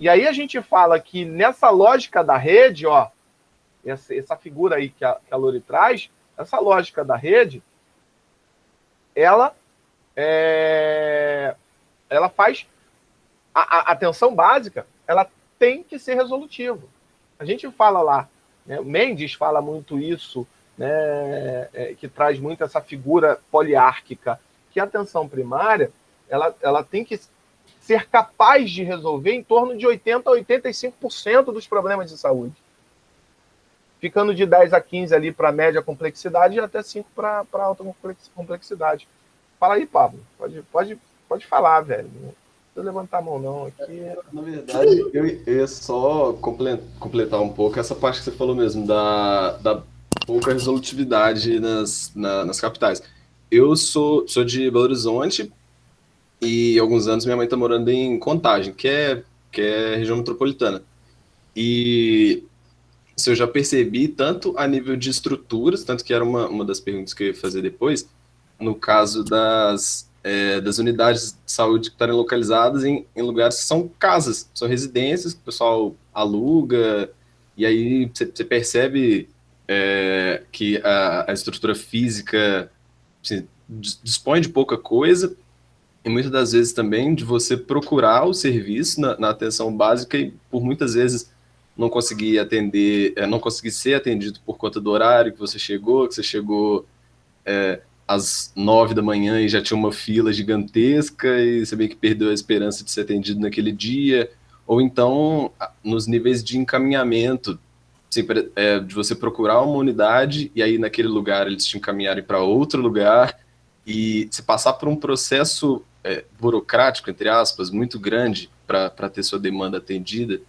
E aí a gente fala que nessa lógica da rede, ó, essa figura aí que a Lori traz, essa lógica da rede, ela faz a atenção básica, ela tem que ser resolutiva. A gente fala lá, né, o Mendes fala muito isso né, que traz muito essa figura poliárquica, que a atenção primária ela tem que ser capaz de resolver em torno de 80% a 85% dos problemas de saúde. Ficando de 10 a 15 ali para média complexidade e até 5 para alta complexidade. Fala aí, Pablo. Pode falar, velho. Não precisa levantar a mão, não. Aqui... Na verdade, eu ia só completar um pouco essa parte que você falou mesmo, da pouca resolutividade nas capitais. Eu sou de Belo Horizonte e há alguns anos minha mãe está morando em Contagem, que é região metropolitana. E isso eu já percebi tanto a nível de estruturas, tanto que era uma das perguntas que eu ia fazer depois, no caso das unidades de saúde que estarem localizadas em lugares que são casas, são residências que o pessoal aluga, e aí você percebe que a estrutura física assim, dispõe de pouca coisa, e muitas das vezes também de você procurar o serviço na atenção básica e por muitas vezes não conseguir atender, não conseguir ser atendido por conta do horário que você chegou às 9 da manhã e já tinha uma fila gigantesca e você meio que perdeu a esperança de ser atendido naquele dia, ou então nos níveis de encaminhamento, assim, de você procurar uma unidade e aí naquele lugar eles te encaminharem para outro lugar e se passar por um processo burocrático, entre aspas, muito grande para ter sua demanda atendida.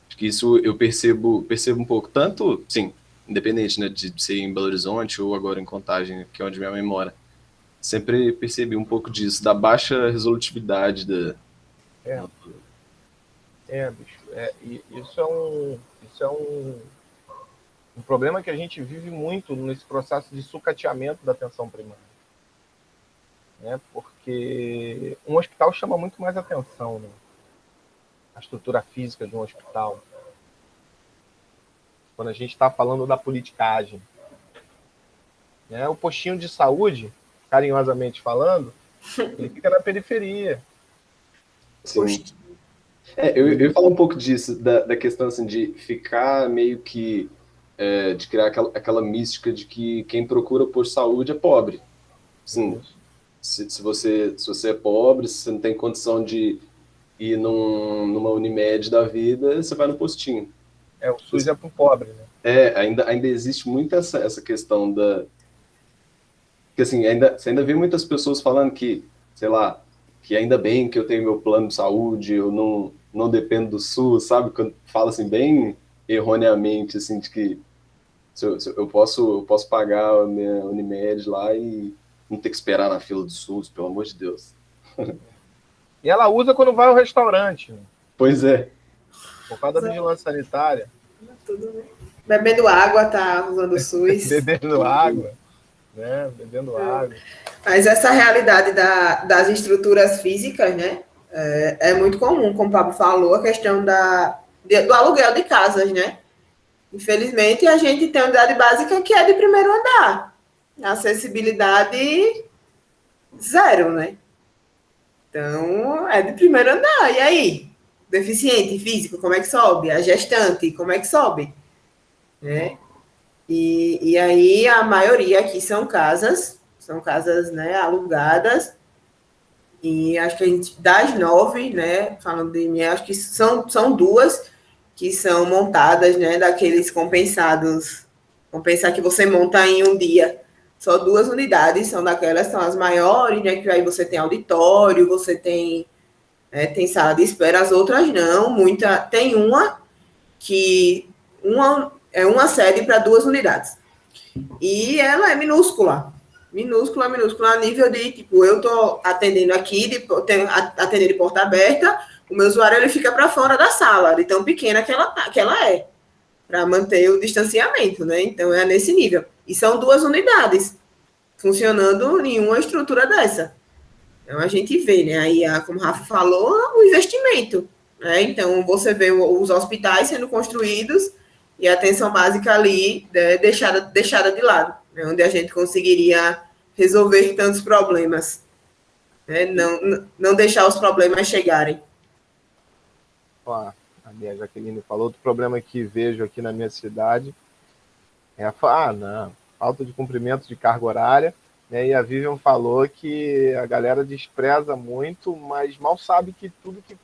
Acho que isso eu percebo um pouco, tanto, sim, independente, né, de ser em Belo Horizonte ou agora em Contagem, que é onde minha mãe mora. Sempre percebi um pouco disso, da baixa resolutividade da... bicho. Isso é um problema que a gente vive muito nesse processo de sucateamento da atenção primária. Né? Porque um hospital chama muito mais atenção, né? A estrutura física de um hospital. Quando a gente está falando da politicagem. Né? O postinho de saúde, carinhosamente falando, ele fica na periferia. Sim. Eu ia falar um pouco disso, da questão assim, de ficar meio que... de criar aquela mística de que quem procura por saúde é pobre. Sim. Se você é pobre, se você não tem condição de ir numa Unimed da vida, você vai no postinho. O SUS é para o pobre, né? Ainda existe muito essa questão da... Porque, assim, você ainda vê muitas pessoas falando que, sei lá, que ainda bem que eu tenho meu plano de saúde, eu não dependo do SUS, sabe? Quando fala, assim, bem erroneamente, assim, de que eu posso pagar a minha Unimed lá e não ter que esperar na fila do SUS, pelo amor de Deus. E ela usa quando vai ao restaurante. Né? Pois é. Por causa da vigilância sanitária. Tudo, né? Bebendo água, tá usando o SUS. Bebendo água. Né? Bebendo água. Mas essa realidade das estruturas físicas, né? É muito comum, como o Pablo falou, a questão do aluguel de casas, né? Infelizmente, a gente tem uma unidade básica que é de primeiro andar. Acessibilidade zero, né? Então, é de primeiro andar. E aí? Deficiente físico, como é que sobe? A gestante, como é que sobe? Né? E aí, a maioria aqui são casas, né, alugadas. E acho que das 9, né, falando de mim, acho que são 2 que são montadas, né, daqueles compensados. Compensar que você monta em um dia. Só 2 unidades são daquelas, são as maiores, né, que aí você tem auditório, você tem sala de espera, as outras não. Tem uma que é uma sede para 2 unidades. E ela é minúscula, a nível de, tipo, eu estou atendendo aqui, atendendo de porta aberta, o meu usuário ele fica para fora da sala, de tão pequena que ela é, para manter o distanciamento, né? Então, é nesse nível. E são 2 unidades, funcionando em uma estrutura dessa. Então, a gente vê, né? Aí, como o Rafa falou, o investimento. Né? Então, você vê os hospitais sendo construídos e a atenção básica ali deixada de lado, né? Onde a gente conseguiria resolver tantos problemas. Né? Não deixar os problemas chegarem. Ó, a minha Jaqueline falou, outro problema que vejo aqui na minha cidade é não, falta de cumprimento de carga horária, né? E a Vivian falou que a galera despreza muito, mas mal sabe que tudo que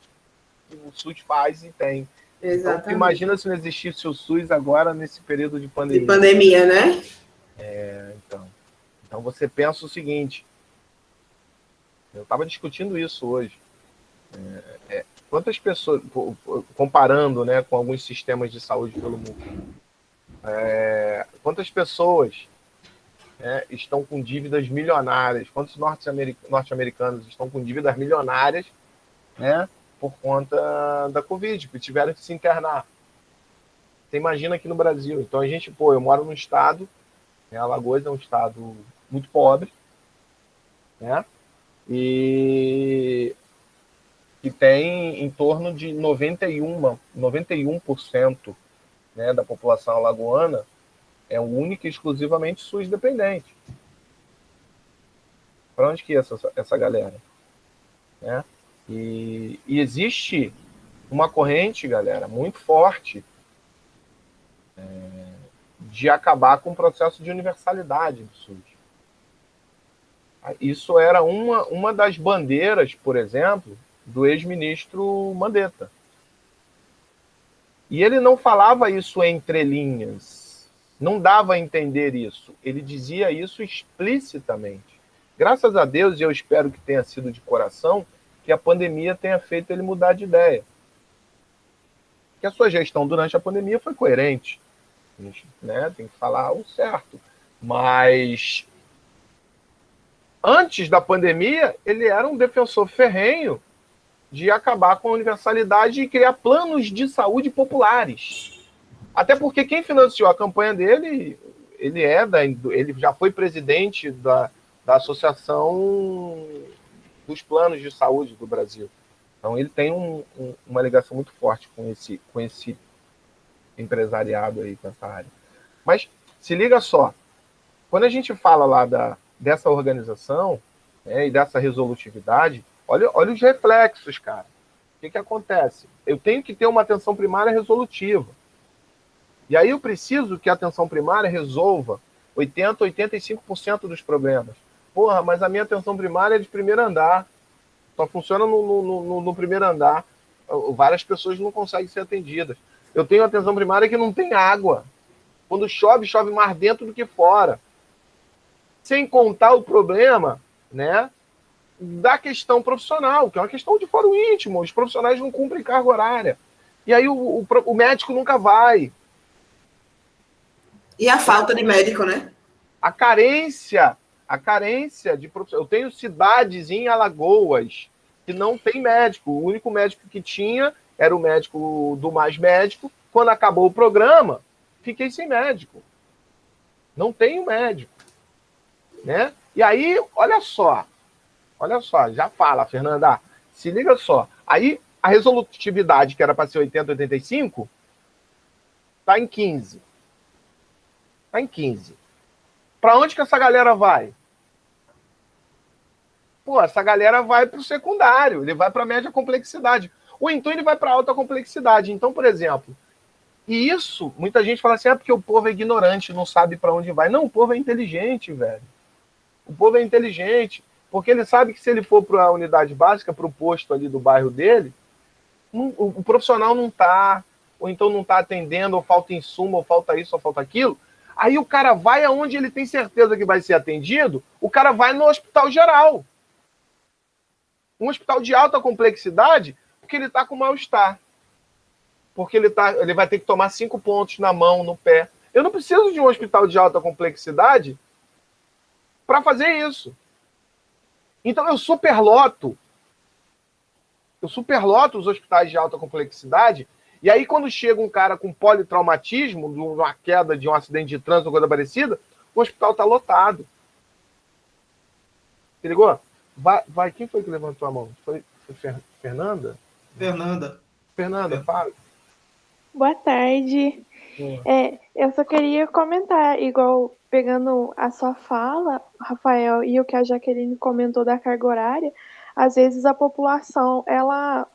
o SUS faz e tem. Exatamente. Então, imagina se não existisse o SUS agora nesse período de pandemia. De pandemia, né? Então você pensa o seguinte, eu estava discutindo isso hoje, quantas pessoas, comparando, né, com alguns sistemas de saúde pelo mundo, quantas pessoas, né, estão com dívidas milionárias, quantos norte-americanos estão com dívidas milionárias, né, por conta da Covid, que tiveram que se internar. Você imagina aqui no Brasil. Então eu moro num estado, né, Alagoas é um estado muito pobre, né, e que tem em torno de 91%, né, da população alagoana é única e exclusivamente SUS dependente. Para onde que é essa galera? Né? E existe uma corrente, galera, muito forte de acabar com o processo de universalidade do SUS. Isso era uma das bandeiras, por exemplo, do ex-ministro Mandetta. E ele não falava isso entre linhas, não dava a entender isso. Ele dizia isso explicitamente. Graças a Deus, e eu espero que tenha sido de coração, que a pandemia tenha feito ele mudar de ideia. Que a sua gestão durante a pandemia foi coerente. A gente, né, tem que falar o certo. Mas antes da pandemia, ele era um defensor ferrenho de acabar com a universalidade e criar planos de saúde populares. Até porque quem financiou a campanha dele, ele já foi presidente da Associação dos Planos de Saúde do Brasil. Então ele tem uma ligação muito forte com esse empresariado aí, com essa área. Mas se liga só, quando a gente fala lá dessa organização, né, e dessa resolutividade, olha os reflexos, cara. O que acontece? Eu tenho que ter uma atenção primária resolutiva. E aí eu preciso que a atenção primária resolva 80%, 85% dos problemas. Porra, mas a minha atenção primária é de primeiro andar. Só funciona no primeiro andar. Várias pessoas não conseguem ser atendidas. Eu tenho atenção primária que não tem água. Quando chove, chove mais dentro do que fora. Sem contar o problema, né, da questão profissional, que é uma questão de fórum íntimo. Os profissionais não cumprem carga horária. E aí o médico nunca vai. E a falta de médico, né? A carência de profissionais. Eu tenho cidades em Alagoas que não tem médico. O único médico que tinha era o médico do Mais Médico. Quando acabou o programa, fiquei sem médico. Não tenho médico. Né? E aí, olha só, já fala, Fernanda, se liga só. Aí, a resolutividade, que era para ser 80, 85, está em 15. Está em 15. Para onde que essa galera vai? Pô, essa galera vai para o secundário, ele vai para a média complexidade. Ou então ele vai para a alta complexidade. Então, por exemplo, e isso, muita gente fala assim, porque o povo é ignorante, não sabe para onde vai. Não, o povo é inteligente, velho. O povo é inteligente, porque ele sabe que se ele for para a unidade básica, para o posto ali do bairro dele, o profissional não está, ou então não está atendendo, ou falta insumo, ou falta isso, ou falta aquilo. Aí o cara vai aonde ele tem certeza que vai ser atendido, o cara vai no hospital geral. Um hospital de alta complexidade, porque ele está com mal-estar. Porque ele vai ter que tomar 5 pontos na mão, no pé. Eu não preciso de um hospital de alta complexidade para fazer isso. Então eu superloto os hospitais de alta complexidade, e aí quando chega um cara com politraumatismo, de uma queda de um acidente de trânsito ou coisa parecida, o hospital está lotado. Se ligou? Vai, quem foi que levantou a mão? Foi Fernanda? Fernanda, fala. Boa tarde. Eu só queria comentar, igual pegando a sua fala, Rafael, e o que a Jaqueline comentou da carga horária, às vezes a população ela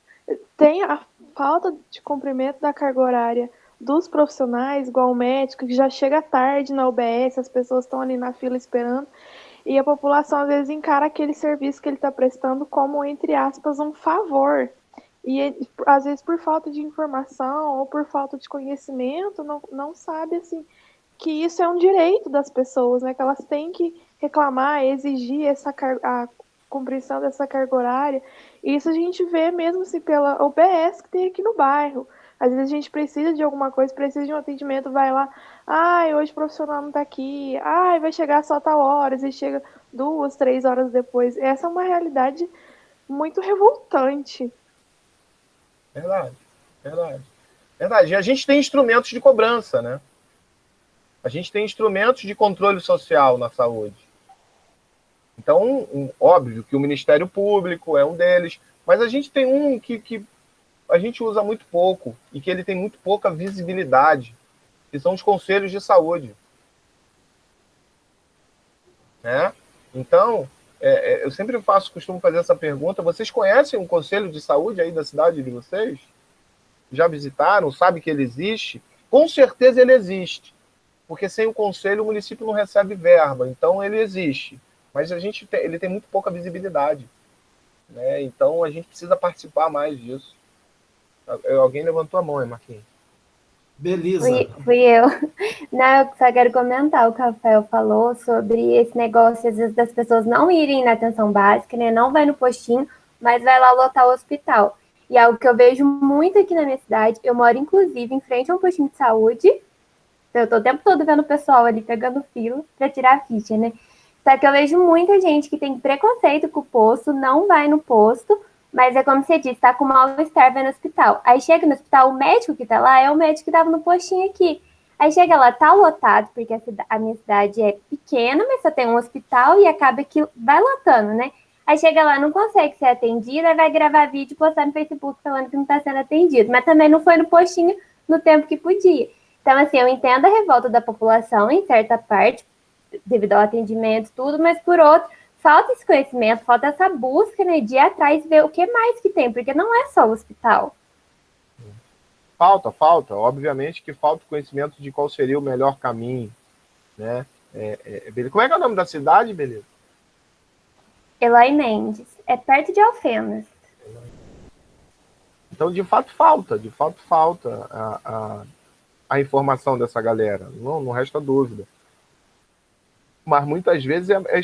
tem a falta de cumprimento da carga horária dos profissionais, igual o médico, que já chega tarde na UBS, as pessoas estão ali na fila esperando, e a população às vezes encara aquele serviço que ele está prestando como, entre aspas, um favor. E às vezes por falta de informação ou por falta de conhecimento, não sabe assim que isso é um direito das pessoas, né? Que elas têm que reclamar, exigir a cumprição dessa carga horária. E isso a gente vê mesmo assim pela UBS que tem aqui no bairro. Às vezes a gente precisa de alguma coisa, precisa de um atendimento, vai lá, ai, hoje o profissional não tá aqui, ai, vai chegar só tal hora, e chega 2, 3 horas depois. Essa é uma realidade muito revoltante. Verdade, verdade. Verdade. E a gente tem instrumentos de cobrança, né? A gente tem instrumentos de controle social na saúde. Então, óbvio que o Ministério Público é um deles, mas a gente tem um que a gente usa muito pouco e que ele tem muito pouca visibilidade, que são os conselhos de saúde. Então, eu sempre costumo fazer essa pergunta, vocês conhecem um conselho de saúde aí da cidade de vocês? Já visitaram? Sabe que ele existe? Com certeza ele existe, porque sem o conselho o município não recebe verba, então ele existe, mas ele tem muito pouca visibilidade, né? Então a gente precisa participar mais disso. Alguém levantou a mão, hein, Marquinhos? Beleza. Fui eu. Não, eu só quero comentar o que o Rafael falou sobre esse negócio, às vezes, das pessoas não irem na atenção básica, né? Não vai no postinho, mas vai lá lotar o hospital. E é algo que eu vejo muito aqui na minha cidade. Eu moro, inclusive, em frente a um postinho de saúde. Então, eu tô o tempo todo vendo o pessoal ali pegando fila para tirar a ficha, né? Só que eu vejo muita gente que tem preconceito com o posto, não vai no posto, mas é como você disse, tá com mal-estar vai no hospital. Aí chega no hospital, o médico que tá lá é o médico que tava no postinho aqui. Aí chega lá, tá lotado, porque a minha cidade é pequena, mas só tem um hospital e acaba que vai lotando, né? Aí chega lá, não consegue ser atendido, aí vai gravar vídeo e postar no Facebook falando que não tá sendo atendido. Mas também não foi no postinho no tempo que podia. Então, assim, eu entendo a revolta da população em certa parte, devido ao atendimento, tudo, mas por outro, falta esse conhecimento, falta essa busca, né, de ir atrás e ver o que mais que tem, porque não é só o hospital. Falta. Obviamente que falta o conhecimento de qual seria o melhor caminho, né? Como é que é o nome da cidade, beleza? Eloy Mendes. É perto de Alfenas. Então, de fato falta a informação dessa galera. Não resta dúvida. Mas muitas vezes é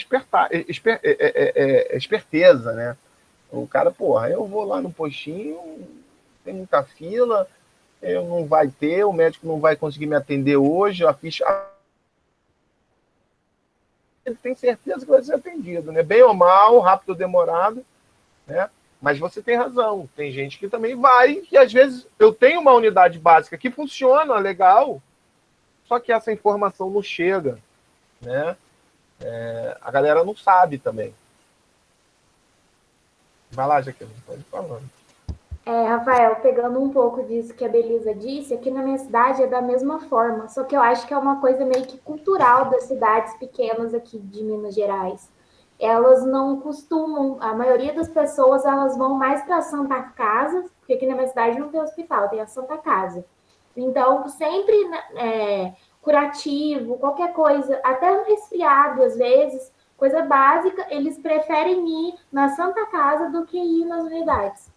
esperteza, né? O cara, porra, eu vou lá no postinho, tem muita fila, eu não vai ter, o médico não vai conseguir me atender hoje, a ficha... Ele tem certeza que vai ser atendido, né? Bem ou mal, rápido ou demorado, né? Mas você tem razão, tem gente que também vai, e às vezes eu tenho uma unidade básica que funciona legal, só que essa informação não chega, né? A galera não sabe também. Vai lá, Jaqueline, pode falar. Rafael, pegando um pouco disso que a Belisa disse, aqui na minha cidade é da mesma forma, só que eu acho que é uma coisa meio que cultural das cidades pequenas aqui de Minas Gerais. Elas não costumam, a maioria das pessoas, elas vão mais para a Santa Casa, porque aqui na minha cidade não tem hospital, tem a Santa Casa. Então, sempre curativo, qualquer coisa, até um resfriado, às vezes, coisa básica, eles preferem ir na Santa Casa do que ir nas unidades.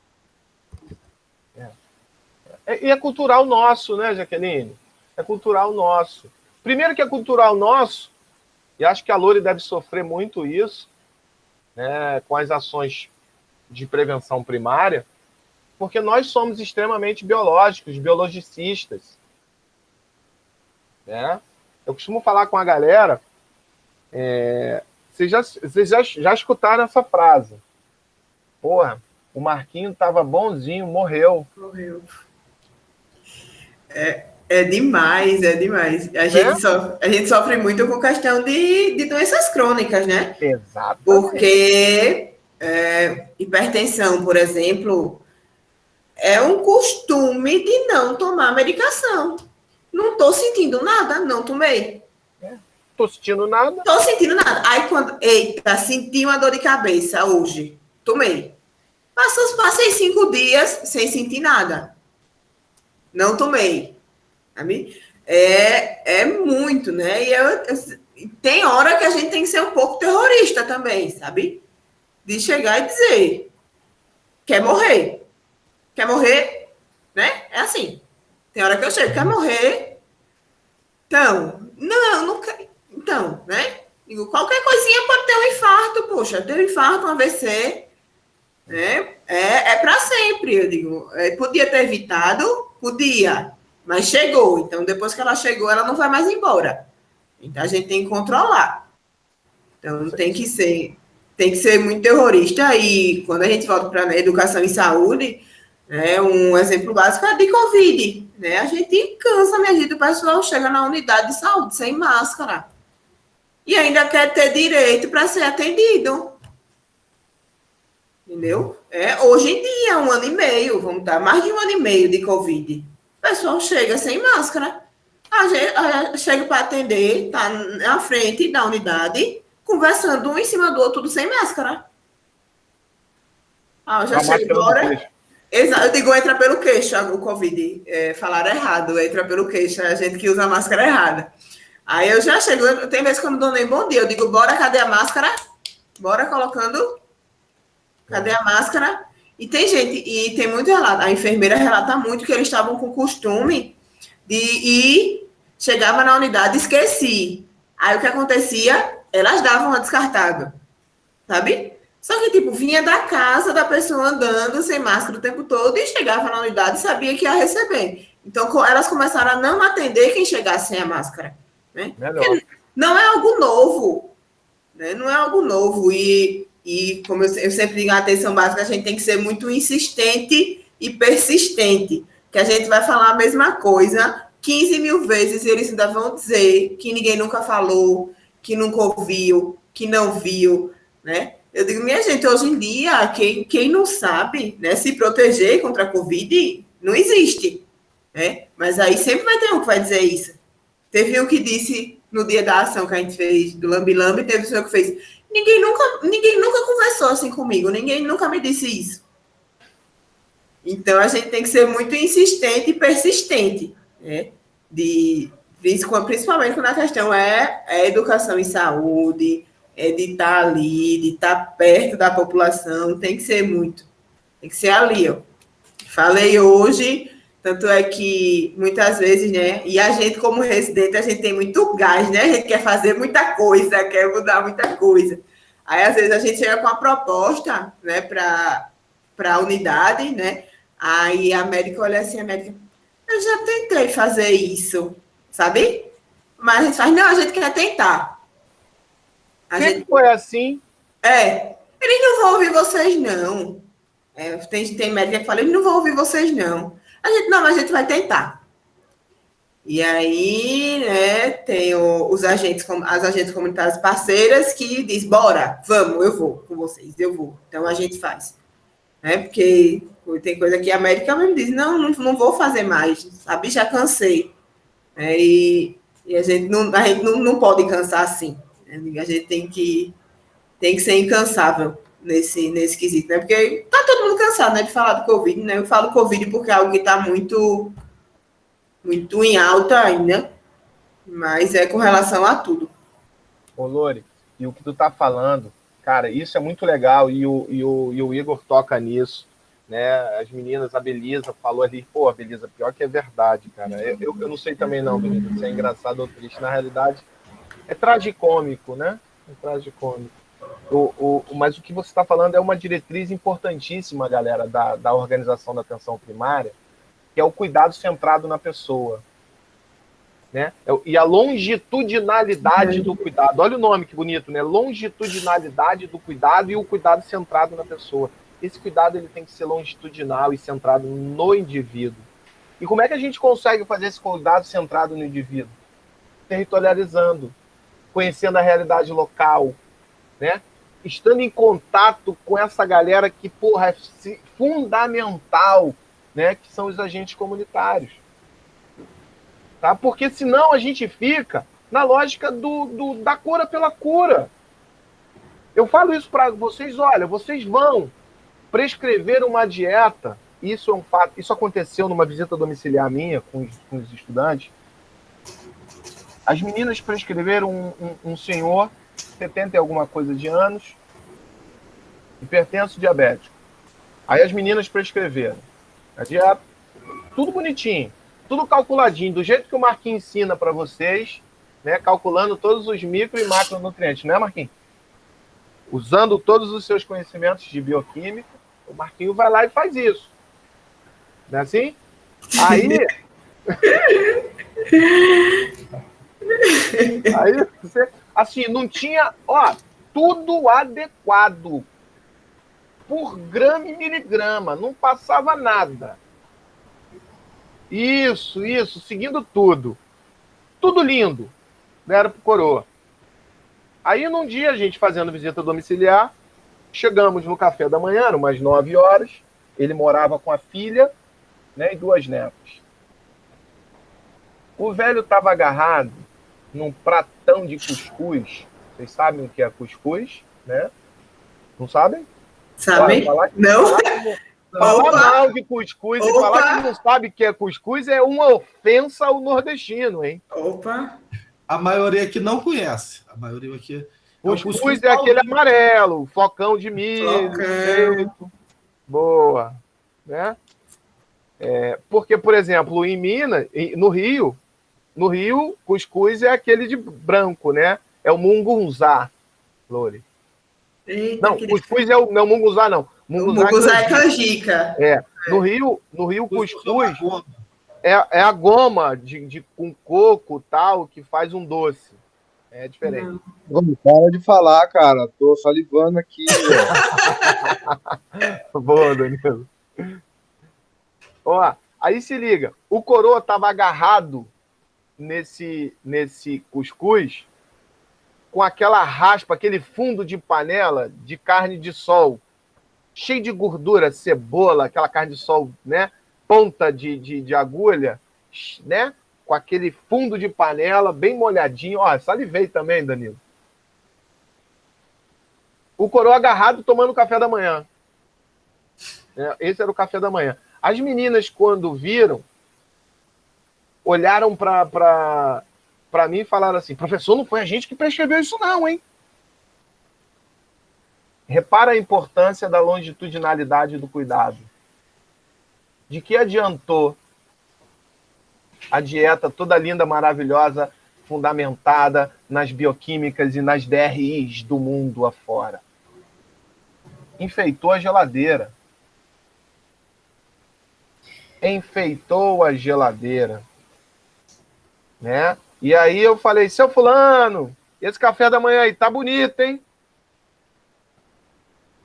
E é cultural nosso, né, Jaqueline? É cultural nosso. Primeiro que é cultural nosso, e acho que a Lore deve sofrer muito isso, né, com as ações de prevenção primária, porque nós somos extremamente biológicos, biologicistas. Né? Eu costumo falar com a galera, vocês já escutaram essa frase? Porra, o Marquinho tava bonzinho, morreu. É demais. A gente sofre muito com questão de doenças crônicas, né? Exato. Porque hipertensão, por exemplo, é um costume de não tomar medicação. Não tô sentindo nada, não tomei. Tô sentindo nada. Tô sentindo nada. Aí quando, eita, senti uma dor de cabeça hoje, tomei. Passei 5 dias sem sentir nada. Não tomei. sabe? É muito, né? Tem hora que a gente tem que ser um pouco terrorista também, sabe? De chegar e dizer, quer morrer? Quer morrer? Né? É assim. Tem hora que eu chego, quer morrer? Então, não quer. Então, né? Digo, qualquer coisinha pode ter um infarto, poxa, ter um infarto, um AVC, né? É para sempre, eu digo. Podia ter evitado? Podia, mas chegou. Então, depois que ela chegou, ela não vai mais embora. Então, a gente tem que controlar. Então, tem que ser muito terrorista. E quando a gente volta para educação e saúde, um exemplo básico é de Covid, né? A gente cansa, minha gente, o pessoal chega na unidade de saúde sem máscara. E ainda quer ter direito para ser atendido. Entendeu? Hoje em dia, 1 ano e meio, vamos dar mais de 1 ano e meio de Covid. O pessoal chega sem máscara. Chega para atender, tá na frente da unidade, conversando um em cima do outro, tudo sem máscara. Já chega agora. Exato, eu digo, entra pelo queixo, o Covid. Falaram errado, entra pelo queixo, a gente que usa a máscara errada. Aí eu já chego, tem vezes que eu não dou nem bom dia, eu digo, bora, cadê a máscara? Bora colocando, cadê a máscara? E tem muito relato, a enfermeira relata muito que eles estavam com o costume de ir, chegava na unidade, esqueci. Aí o que acontecia? Elas davam uma descartável, sabe? Só que, vinha da casa da pessoa andando sem máscara o tempo todo e chegava na unidade e sabia que ia receber. Então, elas começaram a não atender quem chegasse sem a máscara. Né? Não é algo novo. Né? Não é algo novo. E como eu sempre digo, a atenção básica, a gente tem que ser muito insistente e persistente. Que a gente vai falar a mesma coisa 15 mil vezes e eles ainda vão dizer que ninguém nunca falou, que nunca ouviu, que não viu, né? Eu digo, minha gente, hoje em dia, quem não sabe, né, se proteger contra a Covid, não existe, né? Mas aí sempre vai ter um que vai dizer isso. Teve um que disse, no dia da ação que a gente fez, do Lambi Lambi, teve um que fez, ninguém nunca conversou assim comigo, ninguém nunca me disse isso. Então, a gente tem que ser muito insistente e persistente, né? Principalmente quando a questão é educação e saúde, de estar ali, de estar perto da população, tem que ser ali, ó. Falei hoje, tanto é que muitas vezes, né, e a gente como residente, a gente tem muito gás, né, a gente quer fazer muita coisa, quer mudar muita coisa. Aí, às vezes, a gente chega com a proposta, né, para a unidade, né, aí a médica olha assim, eu já tentei fazer isso, sabe? Mas a gente faz, não, a gente quer tentar. Sempre foi assim. Eles não vão ouvir vocês, não. Tem médica que fala, eles não vão ouvir vocês, não. Mas a gente vai tentar. E aí, né, tem as agentes comunitárias parceiras que diz, bora, vamos, eu vou com vocês, eu vou. Então, a gente faz. Né? Porque tem coisa que a médica mesmo diz, não vou fazer mais, sabe? Já cansei. E a gente não pode cansar assim. A gente tem que ser incansável nesse quesito, né? Porque tá todo mundo cansado, né, de falar do Covid, né? Eu falo Covid porque é algo que está muito, muito em alta ainda, mas é com relação a tudo. Ô, Lore, e o que tu tá falando, cara, isso é muito legal e o Igor toca nisso, né? As meninas, a Belisa falou ali, pô, a Belisa, pior que é verdade, cara. Eu não sei também não, Belisa, se é engraçado ou triste. Na realidade, é tragicômico, né? É tragicômico. Mas o que você está falando é uma diretriz importantíssima, galera, da organização da atenção primária, que é o cuidado centrado na pessoa. Né? E a longitudinalidade do cuidado. Olha o nome que bonito, né? Longitudinalidade do cuidado e o cuidado centrado na pessoa. Esse cuidado ele tem que ser longitudinal e centrado no indivíduo. E como é que a gente consegue fazer esse cuidado centrado no indivíduo? Territorializando, conhecendo a realidade local, né? Estando em contato com essa galera que, porra, é fundamental, né? Que são os agentes comunitários. Tá? Porque senão a gente fica na lógica da cura pela cura. Eu falo isso para vocês, olha, vocês vão prescrever uma dieta isso é um fato, isso aconteceu numa visita domiciliar minha com os estudantes. As meninas prescreveram um senhor, 70 e alguma coisa de anos, hipertenso, diabético. Aí as meninas prescreveram a dieta, tudo bonitinho, tudo calculadinho, do jeito que o Marquinhos ensina para vocês, né, calculando todos os micro e macronutrientes, né, Marquinhos? Usando todos os seus conhecimentos de bioquímica, o Marquinhos vai lá e faz isso. Não é assim? Aí você, assim, não tinha, ó, tudo adequado por grama e miligrama, não passava nada. Isso, seguindo tudo. Tudo lindo. Deram pro coroa. Aí, num dia, a gente fazendo visita domiciliar, chegamos no café da manhã, eram umas 9 horas, ele morava com a filha, né, e 2 netas. O velho estava agarrado num pratão de cuscuz. Vocês sabem o que é cuscuz, né? Não sabem? Sabem? Não? Falar mal de cuscuz e falar que não sabe o que é cuscuz é uma ofensa ao nordestino, hein? Opa! A maioria aqui não conhece. A maioria aqui... Cuscuz é aquele amarelo, flocão de milho. Feito. Boa. Né? Porque, por exemplo, em Minas, no Rio, cuscuz é aquele de branco, né? É o mungunzá, Lore. Eita, não, cuscuz é não, mungunzá não. Mungunzá é canjica. No Rio, cuscuz é a goma com coco tal que faz um doce. É diferente. Não, para de falar, cara. Tô salivando aqui. Boa, Danilo. Ó, aí se liga. O coroa tava agarrado nesse cuscuz com aquela raspa, aquele fundo de panela de carne de sol, cheio de gordura, cebola, aquela carne de sol, né? Ponta de agulha, né? Com aquele fundo de panela bem molhadinho. Ó, salivei também, Danilo. O coroa agarrado tomando café da manhã. Esse era o café da manhã. As meninas, quando viram, olharam para mim e falaram assim: professor, não foi a gente que prescreveu isso não, hein? Repara a importância da longitudinalidade do cuidado. De que adiantou a dieta toda linda, maravilhosa, fundamentada nas bioquímicas e nas DRIs do mundo afora? Enfeitou a geladeira. Enfeitou a geladeira. Né? E aí eu falei: seu fulano, esse café da manhã aí tá bonito, hein?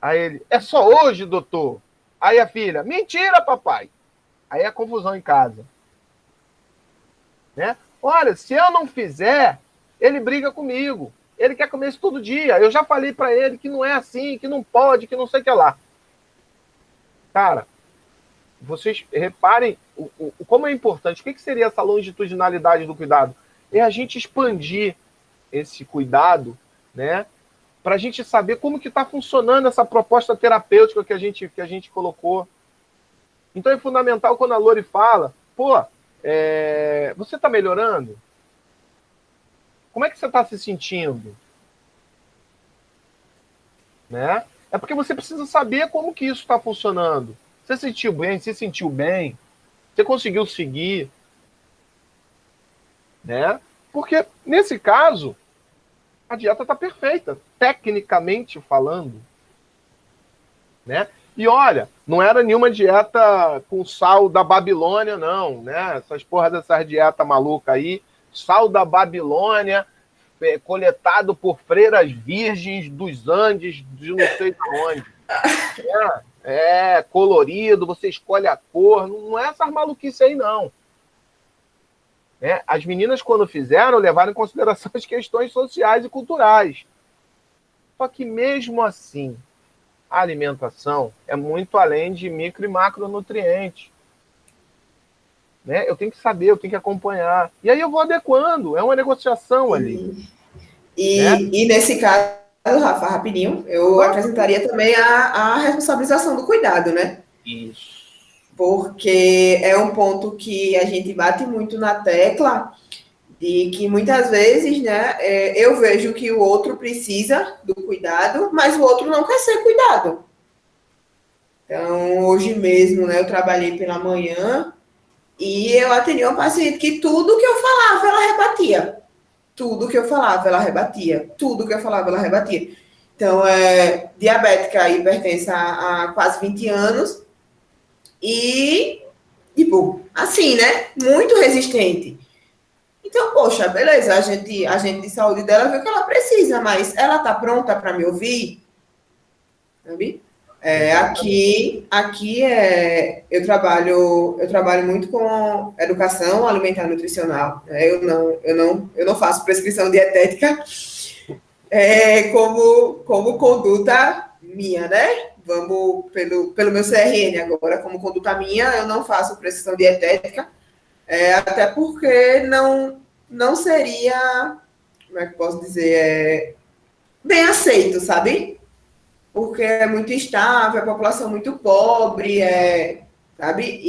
Aí ele: é só hoje, doutor? Aí a filha: mentira, papai. Aí é confusão em casa. Né? Olha, se eu não fizer, ele briga comigo. Ele quer comer isso todo dia. Eu já falei para ele que não é assim, que não pode, que não sei o que lá. Cara, vocês reparem como é importante. O que seria essa longitudinalidade do cuidado? É a gente expandir esse cuidado, né? Para a gente saber como que está funcionando essa proposta terapêutica que a gente colocou. Então é fundamental quando a Lore fala: pô, você está melhorando? Como é que você está se sentindo? Né? É porque você precisa saber como que isso está funcionando. Você sentiu bem? Você sentiu bem? Você conseguiu seguir? Né? Porque, nesse caso, a dieta está perfeita, tecnicamente falando. Né? E olha, não era nenhuma dieta com sal da Babilônia, não. Né? Essas porras dessas dietas malucas aí. Sal da Babilônia, coletado por freiras virgens dos Andes, de não sei de onde. Colorido, você escolhe a cor. Não é essas maluquices aí, não. As meninas, quando fizeram, levaram em consideração as questões sociais e culturais. Só que, mesmo assim, a alimentação é muito além de micro e macronutrientes. Né? Eu tenho que saber, eu tenho que acompanhar. E aí eu vou adequando, é uma negociação ali. E nesse caso, Rafa, rapidinho, eu acrescentaria também a responsabilização do cuidado, né? Isso. porque é um ponto que a gente bate muito na tecla, de que muitas vezes, né, eu vejo que o outro precisa do cuidado, mas o outro não quer ser cuidado. Então, hoje mesmo, né, eu trabalhei pela manhã e eu atendi uma paciente que tudo que eu falava, ela rebatia. Tudo que eu falava, ela rebatia. Tudo que eu falava, ela rebatia. Então, é diabética, hipertensa há quase 20 anos e, tipo, assim, né, muito resistente. Então, poxa, beleza, a gente de saúde dela vê o que ela precisa, mas ela está pronta para me ouvir? Sabe? Aqui eu trabalho muito com educação alimentar e nutricional. Né? Eu não faço prescrição dietética como conduta minha, né? Vamos pelo meu CRN agora, como conduta minha, eu não faço prescrição dietética, até porque não seria, como é que eu posso dizer, bem aceito, sabe? Porque é muito instável, a população muito pobre, sabe?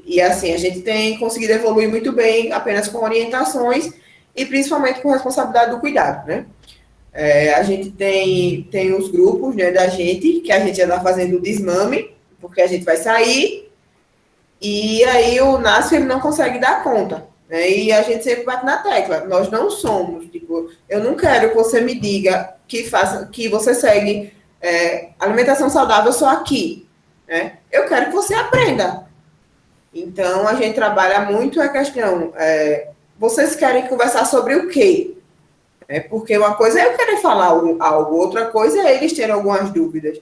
E assim, a gente tem conseguido evoluir muito bem apenas com orientações e principalmente com responsabilidade do cuidado, né? A gente tem os grupos, né, da gente, que a gente já está fazendo o desmame, porque a gente vai sair, e aí o NASF ele não consegue dar conta, né? E a gente sempre bate na tecla, nós não somos, tipo, eu não quero que você me diga que você segue alimentação saudável só aqui, né? Eu quero que você aprenda. Então, a gente trabalha muito a questão, vocês querem conversar sobre o quê? Porque uma coisa é eu querer falar algo, outra coisa é eles terem algumas dúvidas,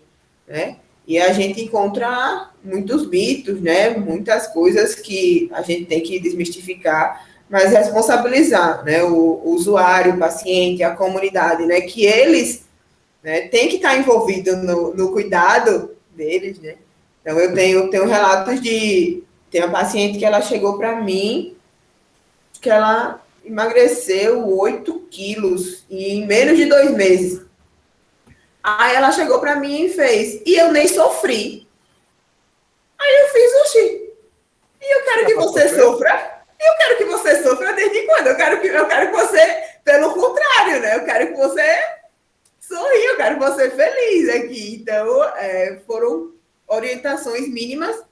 né? E a gente encontra muitos mitos, né? Muitas coisas que a gente tem que desmistificar, mas responsabilizar, né? O usuário, o paciente, a comunidade, né? Que eles, né, têm que estar envolvidos no cuidado deles, né? Então, eu tenho relatos tem uma paciente que ela chegou para mim, que ela emagreceu 8 quilos em menos de 2 meses. Aí ela chegou para mim e fez, e eu nem sofri. Aí eu fiz, oxi, e eu quero que você sofra? Eu quero que você sofra desde quando? Eu quero que você, pelo contrário, né? Eu quero que você sorria, eu quero que você feliz aqui. Então, foram orientações mínimas,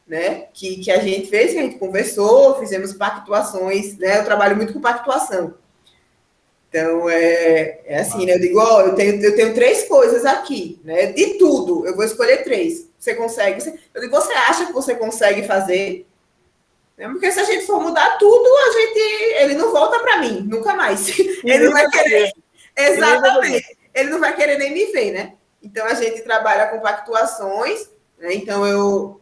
né, que a gente fez, que a gente conversou, fizemos pactuações, né, eu trabalho muito com pactuação. Então, assim, né, eu digo, eu tenho 3 coisas aqui, né, de tudo, eu vou escolher 3. Você consegue? Eu digo, você acha que você consegue fazer? Porque se a gente for mudar tudo, ele não volta para mim, nunca mais. Ele não vai querer. Exatamente. Ele não vai querer nem me ver, né? Então, a gente trabalha com pactuações, né? Então,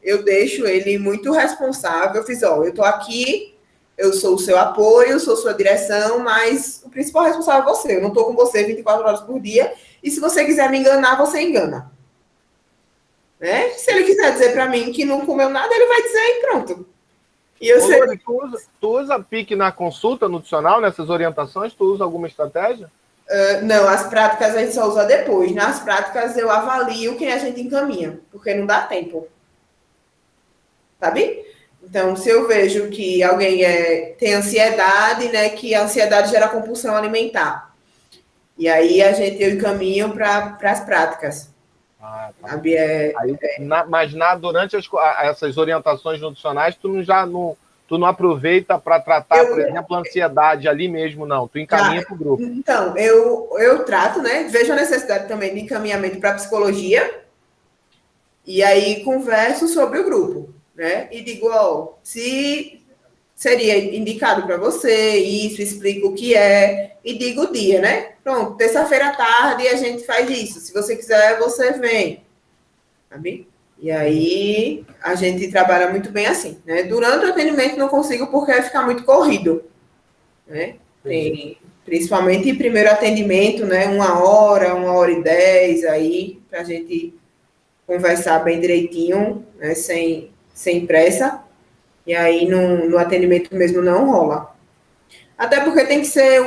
eu deixo ele muito responsável. Eu fiz, eu estou aqui, eu sou o seu apoio, sou sua direção, mas o principal responsável é você. Eu não estou com você 24 horas por dia, e se você quiser me enganar, você engana. Né? Se ele quiser dizer para mim que não comeu nada, ele vai dizer e pronto. E eu sei... Tu usa PIC na consulta nutricional, nessas orientações? Tu usa alguma estratégia? Não, as práticas a gente só usa depois. Nas práticas eu avalio quem a gente encaminha, porque não dá tempo. Sabe? Então, se eu vejo que alguém tem ansiedade, né, que a ansiedade gera compulsão alimentar. E aí eu encaminho para as práticas. Sabe? Mas durante essas orientações nutricionais, tu não aproveita para tratar, por exemplo, a ansiedade ali mesmo, não. Tu encaminha para o grupo. Então, eu trato, né? Vejo a necessidade também de encaminhamento para psicologia. E aí converso sobre o grupo, né? E digo, se seria indicado para você isso, explico o que é, e digo o dia, né? Pronto, terça-feira à tarde a gente faz isso. Se você quiser, você vem. Sabe? E aí, a gente trabalha muito bem assim, né? Durante o atendimento não consigo porque vai ficar muito corrido, né? Principalmente em primeiro atendimento, né? 1 hora e 10, aí, pra gente conversar bem direitinho, né? Sem pressa. E aí, no atendimento mesmo não rola. Até porque tem que ser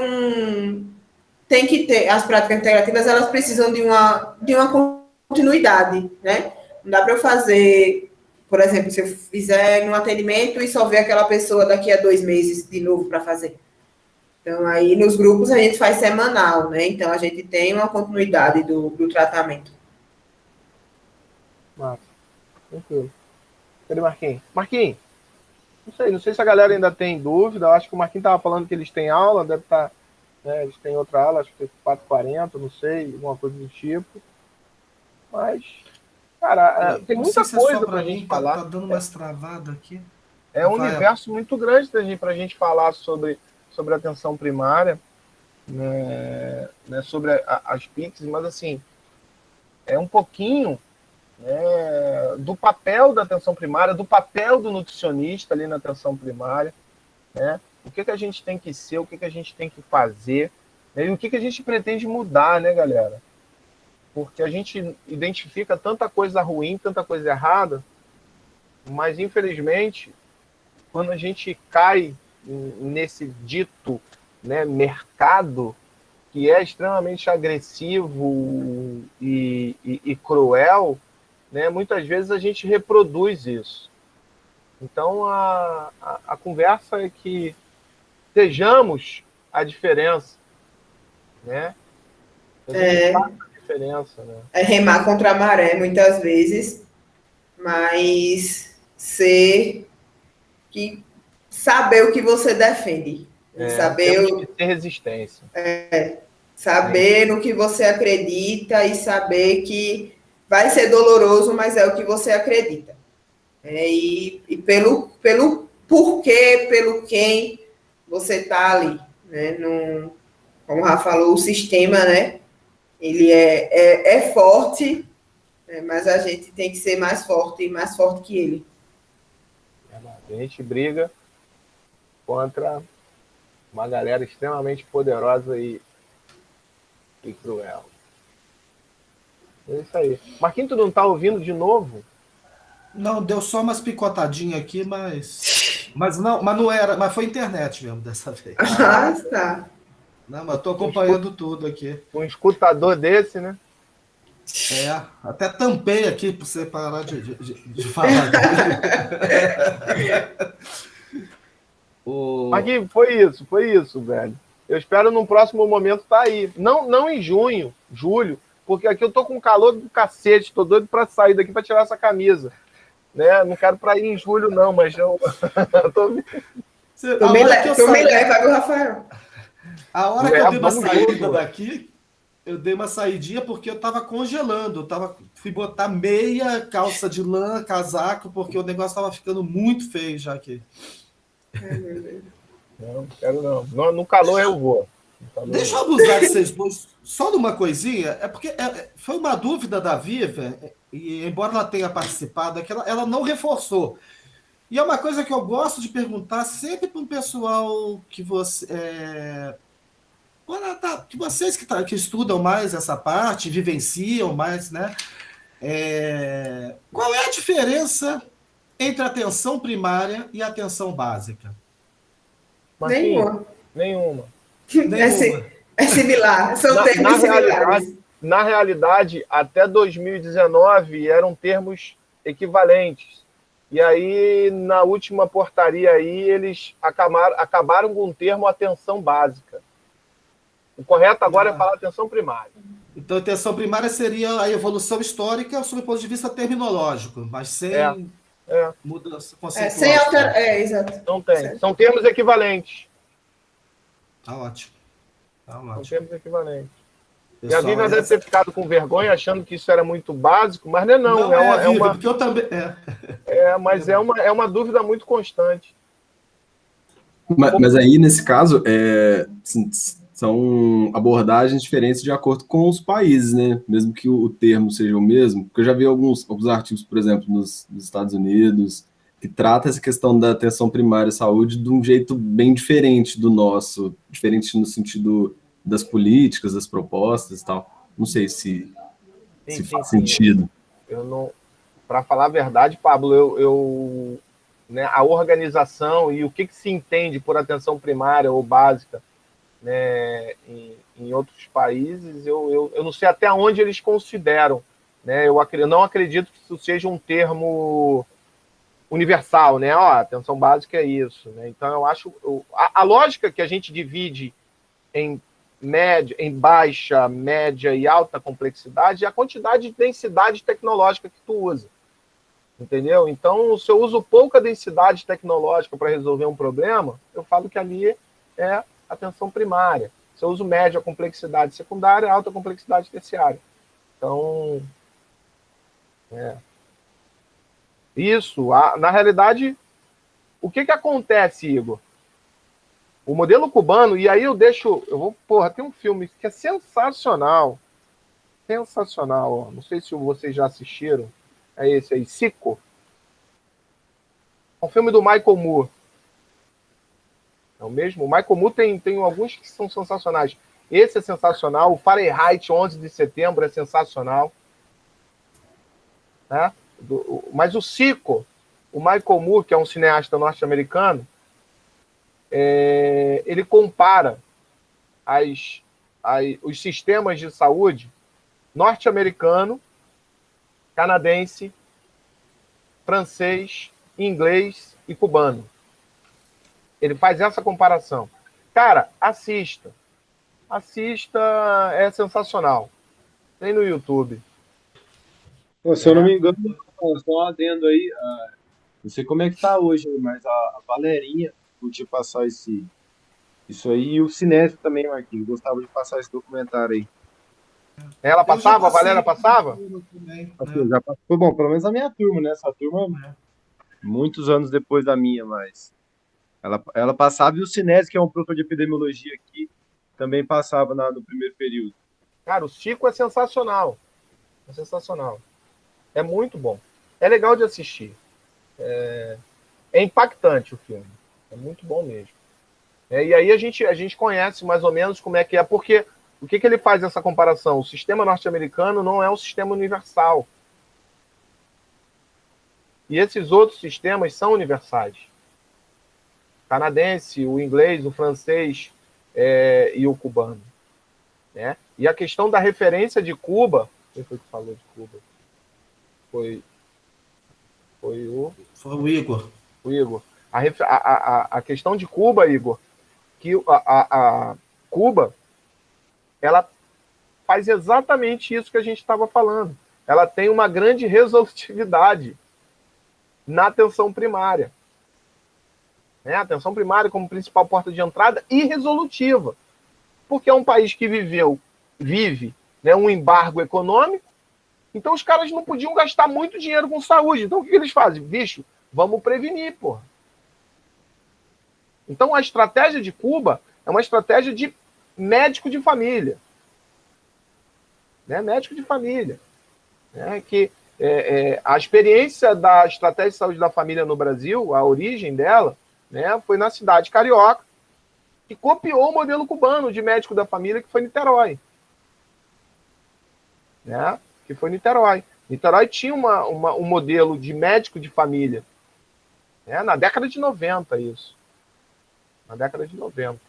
tem que ter, as práticas integrativas, elas precisam de uma continuidade, né? Não dá para eu fazer por exemplo, se eu fizer no atendimento e só ver aquela pessoa daqui a 2 meses de novo para fazer. Então, aí nos grupos a gente faz semanal, né? Então, a gente tem uma continuidade do tratamento. Massa. Tranquilo. Cadê o Marquinhos? Marquinhos, não sei se a galera ainda tem dúvida. Eu acho que o Marquinhos estava falando que eles têm aula, deve estar, né, eles têm outra aula, acho que é 4h40, não sei, alguma coisa do tipo. Mas, cara, tem muita coisa para a gente falar. Tá dando umas travadas aqui. É um universo muito grande para a gente falar sobre a atenção primária, né, sobre as PICs, mas assim, é um pouquinho, né, do papel da atenção primária, do papel do nutricionista ali na atenção primária, né? O que a gente tem que ser, o que a gente tem que fazer, né, e o que a gente pretende mudar, né, galera? Porque a gente identifica tanta coisa ruim, tanta coisa errada, mas infelizmente, quando a gente cai nesse dito, né, mercado, que é extremamente agressivo e cruel, né, muitas vezes a gente reproduz isso. Então, a conversa é que sejamos a diferença, né? A diferença, né? É remar contra a maré, muitas vezes, mas saber o que você defende. Temos que ter resistência. Saber no que você acredita e saber que vai ser doloroso, mas é o que você acredita. E pelo porquê, pelo quem você está ali. Né? Como o Rafa falou, o sistema, né? Ele é forte, né? Mas a gente tem que ser mais forte que ele. A gente briga contra uma galera extremamente poderosa e cruel. É isso aí. Marquinhos, tu não tá ouvindo de novo? Não, deu só umas picotadinhas aqui, mas não era, mas foi internet mesmo dessa vez. Tá. Não, mas eu tô acompanhando tudo aqui. Um escutador desse, né? Até tampei aqui para você parar de falar dele. Marquinhos, foi isso, velho. Eu espero num próximo momento estar aí. Não em junho, julho, porque aqui eu tô com calor do cacete, tô doido para sair daqui para tirar essa camisa. Né? Não quero para ir em julho, não, mas eu tô... Tu me leva, viu, Rafael? A hora que eu dei uma saída daqui, eu dei uma saidinha porque eu tava congelando. Fui botar meia, calça de lã, casaco, porque o negócio tava ficando muito feio já aqui. Não quero não. No calor eu vou. Deixa eu abusar de vocês dois só de uma coisinha. É porque foi uma dúvida da Viva, e embora ela tenha participado, é que ela não reforçou. E é uma coisa que eu gosto de perguntar sempre para o pessoal que vocês que estudam mais essa parte, vivenciam mais, né? Qual é a diferença entre a atenção primária e a atenção básica? Nenhuma. É similar, são termos similares. Na realidade, até 2019 eram termos equivalentes. E aí, na última portaria aí, eles acabaram com o termo atenção básica. O correto agora é falar atenção primária. Então, a atenção primária seria a evolução histórica sob o ponto de vista terminológico, mas sem mudança conceitual. Exato. Não tem. Certo. São termos equivalentes. Tá ótimo. São termos equivalentes. E a Vivian deve ter ficado com vergonha, achando que isso era muito básico, mas não é. Porque eu também. Mas é uma dúvida muito constante. Mas aí, nesse caso, são abordagens diferentes de acordo com os países, né? Mesmo que o termo seja o mesmo. Porque eu já vi alguns artigos, por exemplo, nos Estados Unidos, que trata essa questão da atenção primária à saúde de um jeito bem diferente do nosso, diferente no sentido das políticas, das propostas e tal. Não sei se faz sentido. Eu não, para falar a verdade, Pablo, né, a organização e o que se entende por atenção primária ou básica, né, em outros países, eu não sei até onde eles consideram. Né, eu não acredito que isso seja um termo universal, né? Ó, atenção básica é isso, né? Então eu acho a lógica que a gente divide em média, em baixa, média e alta complexidade é a quantidade de densidade tecnológica que tu usa, entendeu? Então, se eu uso pouca densidade tecnológica para resolver um problema, eu falo que ali é atenção primária. Se eu uso média complexidade secundária, alta complexidade terciária. Então, isso, na realidade, o que acontece, Igor? O modelo cubano, e aí tem um filme que é sensacional, ó. Não sei se vocês já assistiram, é esse aí, Sico. É um filme do Michael Moore. É o mesmo? O Michael Moore tem alguns que são sensacionais. Esse é sensacional, o Fahrenheit 11 de setembro é sensacional. Né? Mas o Sico, o Michael Moore, que é um cineasta norte-americano, ele compara os sistemas de saúde norte-americano, canadense, francês, inglês e cubano. Ele faz essa comparação. Cara, assista. Assista, é sensacional. Tem no YouTube. Se eu não me engano, só um adendo aí, não sei como é que tá hoje, mas a Valerinha podia passar isso aí, e o Cinético também, Marquinhos, gostava de passar esse documentário aí. Ela passava? A Valéria passava? Também, Já passou, bom, pelo menos a minha turma, né? Essa turma, muitos anos depois da minha, mas ela passava, e o Cinético, que é um professor de epidemiologia aqui, também passava no primeiro período. Cara, o Chico é sensacional. É sensacional. É muito bom. É legal de assistir. É impactante o filme. É muito bom mesmo. E aí a gente conhece mais ou menos como é que é, porque o que ele faz essa comparação? O sistema norte-americano não é um sistema universal. E esses outros sistemas são universais. O canadense, o inglês, o francês e o cubano. Né? E a questão da referência de Cuba... Quem foi que falou de Cuba? Foi o Igor. O Igor. A questão de Cuba, Igor, que a Cuba, ela faz exatamente isso que a gente estava falando. Ela tem uma grande resolutividade na atenção primária. A atenção primária como principal porta de entrada e resolutiva. Porque é um país que vive um embargo econômico, então os caras não podiam gastar muito dinheiro com saúde. Então o que eles fazem? Bicho, vamos prevenir, porra. Então a estratégia de Cuba é uma estratégia de médico de família. Médico de família. Que a experiência da estratégia de saúde da família no Brasil, a origem dela, foi na cidade carioca, que copiou o modelo cubano de médico da família, que foi Niterói. Que foi Niterói. Niterói tinha um modelo de médico de família. Na década de 90, isso. Na década de 90.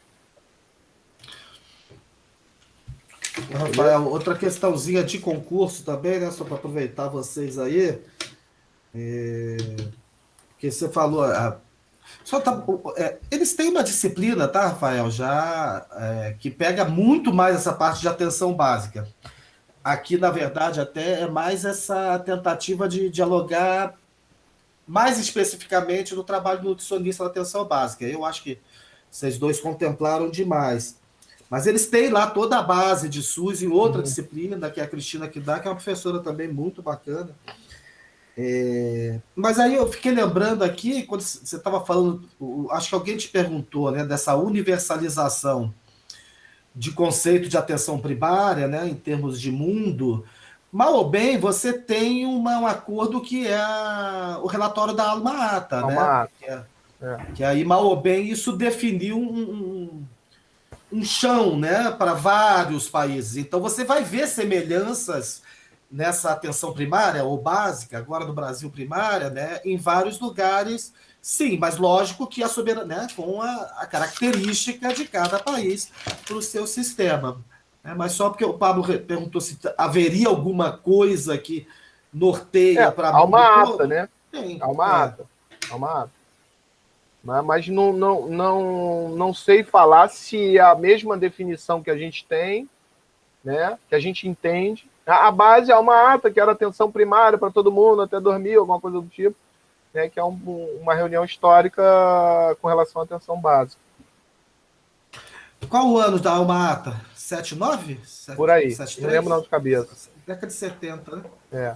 Rafael, outra questãozinha de concurso também, né? Só para aproveitar vocês aí. Porque você falou... eles têm uma disciplina, tá, Rafael? Já que pega muito mais essa parte de atenção básica. Aqui, na verdade, até é mais essa tentativa de dialogar mais especificamente no trabalho do nutricionista da atenção básica. Eu acho que vocês dois contemplaram demais. Mas eles têm lá toda a base de SUS em outra disciplina, que é a Cristina que dá, que é uma professora também muito bacana. Mas aí eu fiquei lembrando aqui, quando você estava falando, acho que alguém te perguntou, dessa universalização de conceito de atenção primária, em termos de mundo. Mal ou bem, você tem um acordo que é o relatório da Alma-Ata, que aí, mal ou bem, isso definiu um chão, para vários países. Então, você vai ver semelhanças nessa atenção primária ou básica, agora no Brasil primária, em vários lugares. Sim, mas lógico que a soberania, com a característica de cada país para o seu sistema. Mas só porque o Pablo perguntou se haveria alguma coisa que norteia para... Há uma ata, né? Tem. Há uma ata. É uma ata. Mas não sei falar se é a mesma definição que a gente tem, né, que a gente entende. A base é uma ata, que era atenção primária para todo mundo, até dormir, alguma coisa do tipo, né, que é uma reunião histórica com relação à atenção básica. Qual o ano da Alma Ata? 79? Por aí, 73? não lembro não de cabeça. Década de 70, né? É.